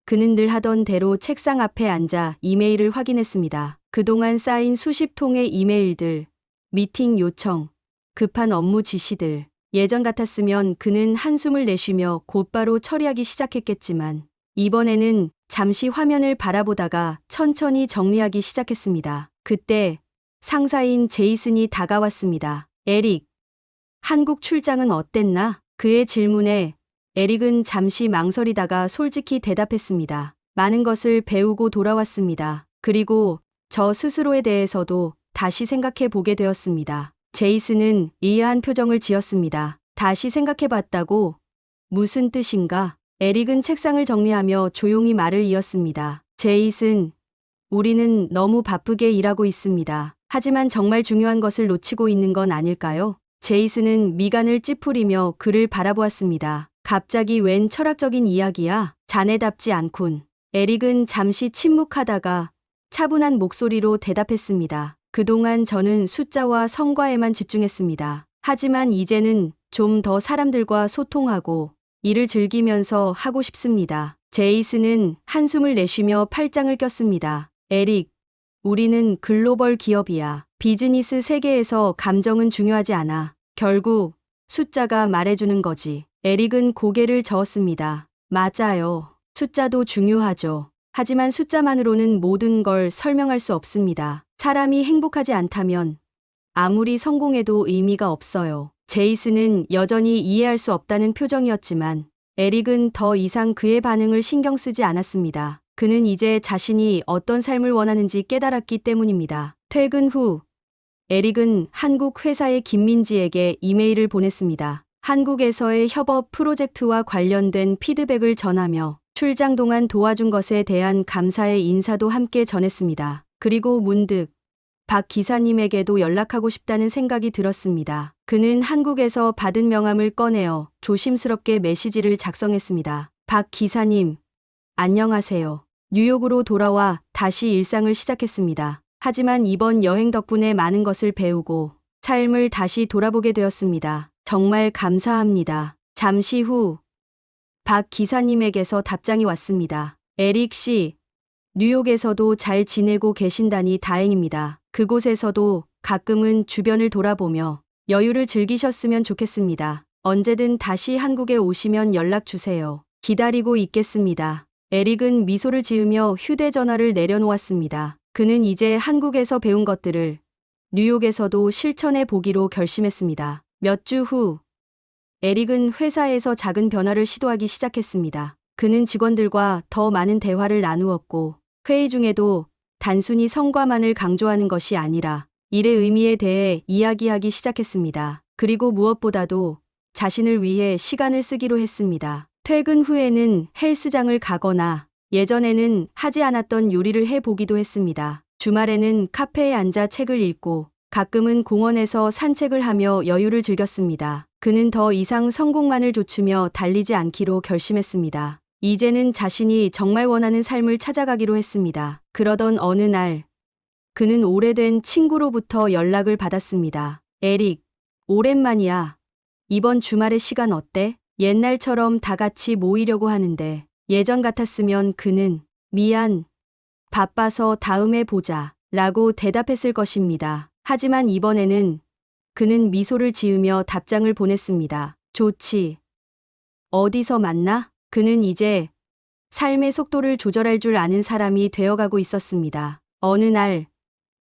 그는 늘 하던 대로 책상 앞에 앉아 이메일을 확인했습니다. 그동안 쌓인 수십 통의 이메일들, 미팅 요청, 급한 업무 지시들. 예전 같았으면 그는 한숨을 내쉬며 곧바로 처리하기 시작했겠지만 이번에는 잠시 화면을 바라보다가 천천히 정리하기 시작했습니다. 그때 상사인 제이슨이 다가왔습니다. 에릭, 한국 출장은 어땠나? 그의 질문에 에릭은 잠시 망설이다가 솔직히 대답했습니다. 많은 것을 배우고 돌아왔습니다. 그리고 저 스스로에 대해서도 다시 생각해 보게 되었습니다. 제이슨은 이해한 표정을 지었습니다. 다시 생각해 봤다고? 무슨 뜻인가? 에릭은 책상을 정리하며 조용히 말을 이었습니다. 제이슨, 우리는 너무 바쁘게 일하고 있습니다. 하지만 정말 중요한 것을 놓치고 있는 건 아닐까요? 제이슨은 미간을 찌푸리며 그를 바라보았습니다. 갑자기 웬 철학적인 이야기야? 자네답지 않군. 에릭은 잠시 침묵하다가 차분한 목소리로 대답했습니다. 그동안 저는 숫자와 성과에만 집중했습니다. 하지만 이제는 좀 더 사람들과 소통하고 일을 즐기면서 하고 싶습니다. 제이슨은 한숨을 내쉬며 팔짱을 꼈습니다. 에릭, 우리는 글로벌 기업이야. 비즈니스 세계에서 감정은 중요하지 않아. 결국 숫자가 말해주는 거지. 에릭은 고개를 저었습니다. 맞아요. 숫자도 중요하죠. 하지만 숫자만으로는 모든 걸 설명할 수 없습니다. 사람이 행복하지 않다면 아무리 성공해도 의미가 없어요. 제이슨은 여전히 이해할 수 없다는 표정이었지만 에릭은 더 이상 그의 반응을 신경 쓰지 않았습니다. 그는 이제 자신이 어떤 삶을 원하는지 깨달았기 때문입니다. 퇴근 후 에릭은 한국 회사의 김민지에게 이메일을 보냈습니다. 한국에서의 협업 프로젝트와 관련된 피드백을 전하며 출장 동안 도와준 것에 대한 감사의 인사도 함께 전했습니다. 그리고 문득 박 기사님에게도 연락하고 싶다는 생각이 들었습니다. 그는 한국에서 받은 명함을 꺼내어 조심스럽게 메시지를 작성했습니다. 박 기사님, 안녕하세요. 뉴욕으로 돌아와 다시 일상을 시작했습니다. 하지만 이번 여행 덕분에 많은 것을 배우고 삶을 다시 돌아보게 되었습니다. 정말 감사합니다. 잠시 후 박 기사님에게서 답장이 왔습니다. 에릭 씨, 뉴욕에서도 잘 지내고 계신다니 다행입니다. 그곳에서도 가끔은 주변을 돌아보며 여유를 즐기셨으면 좋겠습니다. 언제든 다시 한국에 오시면 연락 주세요. 기다리고 있겠습니다. 에릭은 미소를 지으며 휴대전화를 내려놓았습니다. 그는 이제 한국에서 배운 것들을 뉴욕에서도 실천해 보기로 결심했습니다. 몇 주 후, 에릭은 회사에서 작은 변화를 시도하기 시작했습니다. 그는 직원들과 더 많은 대화를 나누었고, 회의 중에도 단순히 성과만을 강조하는 것이 아니라 일의 의미에 대해 이야기하기 시작했습니다. 그리고 무엇보다도 자신을 위해 시간을 쓰기로 했습니다. 퇴근 후에는 헬스장을 가거나 예전에는 하지 않았던 요리를 해보기도 했습니다. 주말에는 카페에 앉아 책을 읽고 가끔은 공원에서 산책을 하며 여유를 즐겼습니다. 그는 더 이상 성공만을 좇으며 달리지 않기로 결심했습니다. 이제는 자신이 정말 원하는 삶을 찾아가기로 했습니다. 그러던 어느 날, 그는 오래된 친구로부터 연락을 받았습니다. 에릭, 오랜만이야. 이번 주말에 시간 어때? 옛날처럼 다 같이 모이려고 하는데 예전 같았으면 그는 미안, 바빠서 다음에 보자 라고 대답했을 것입니다. 하지만 이번에는 그는 미소를 지으며 답장을 보냈습니다. 좋지. 어디서 만나? 그는 이제 삶의 속도를 조절할 줄 아는 사람이 되어가고 있었습니다. 어느 날,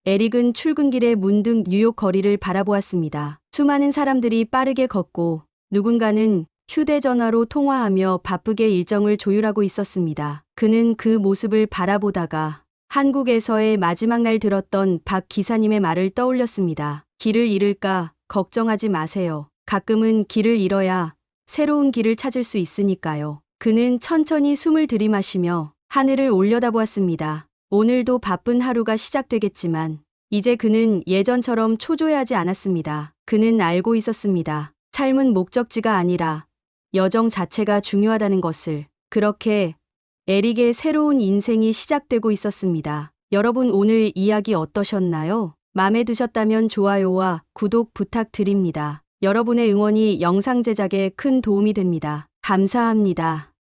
에릭은 출근길에 문득 뉴욕 거리를 바라보았습니다. 수많은 사람들이 빠르게 걷고 누군가는 휴대전화로 통화하며 바쁘게 일정을 조율하고 있었습니다. 그는 그 모습을 바라보다가 한국에서의 마지막 날 들었던 박 기사님의 말을 떠올렸습니다. 길을 잃을까 걱정하지 마세요. 가끔은 길을 잃어야 새로운 길을 찾을 수 있으니까요. 그는 천천히 숨을 들이마시며 하늘을 올려다보았습니다. 오늘도 바쁜 하루가 시작되겠지만 이제 그는 예전처럼 초조해하지 않았습니다. 그는 알고 있었습니다. 삶은 목적지가 아니라 여정 자체가 중요하다는 것을. 그렇게 에릭의 새로운 인생이 시작되고 있었습니다. 여러분 오늘 이야기 어떠셨나요? 마음에 드셨다면 좋아요와 구독 부탁드립니다. 여러분의 응원이 영상 제작에 큰 도움이 됩니다. 감사합니다.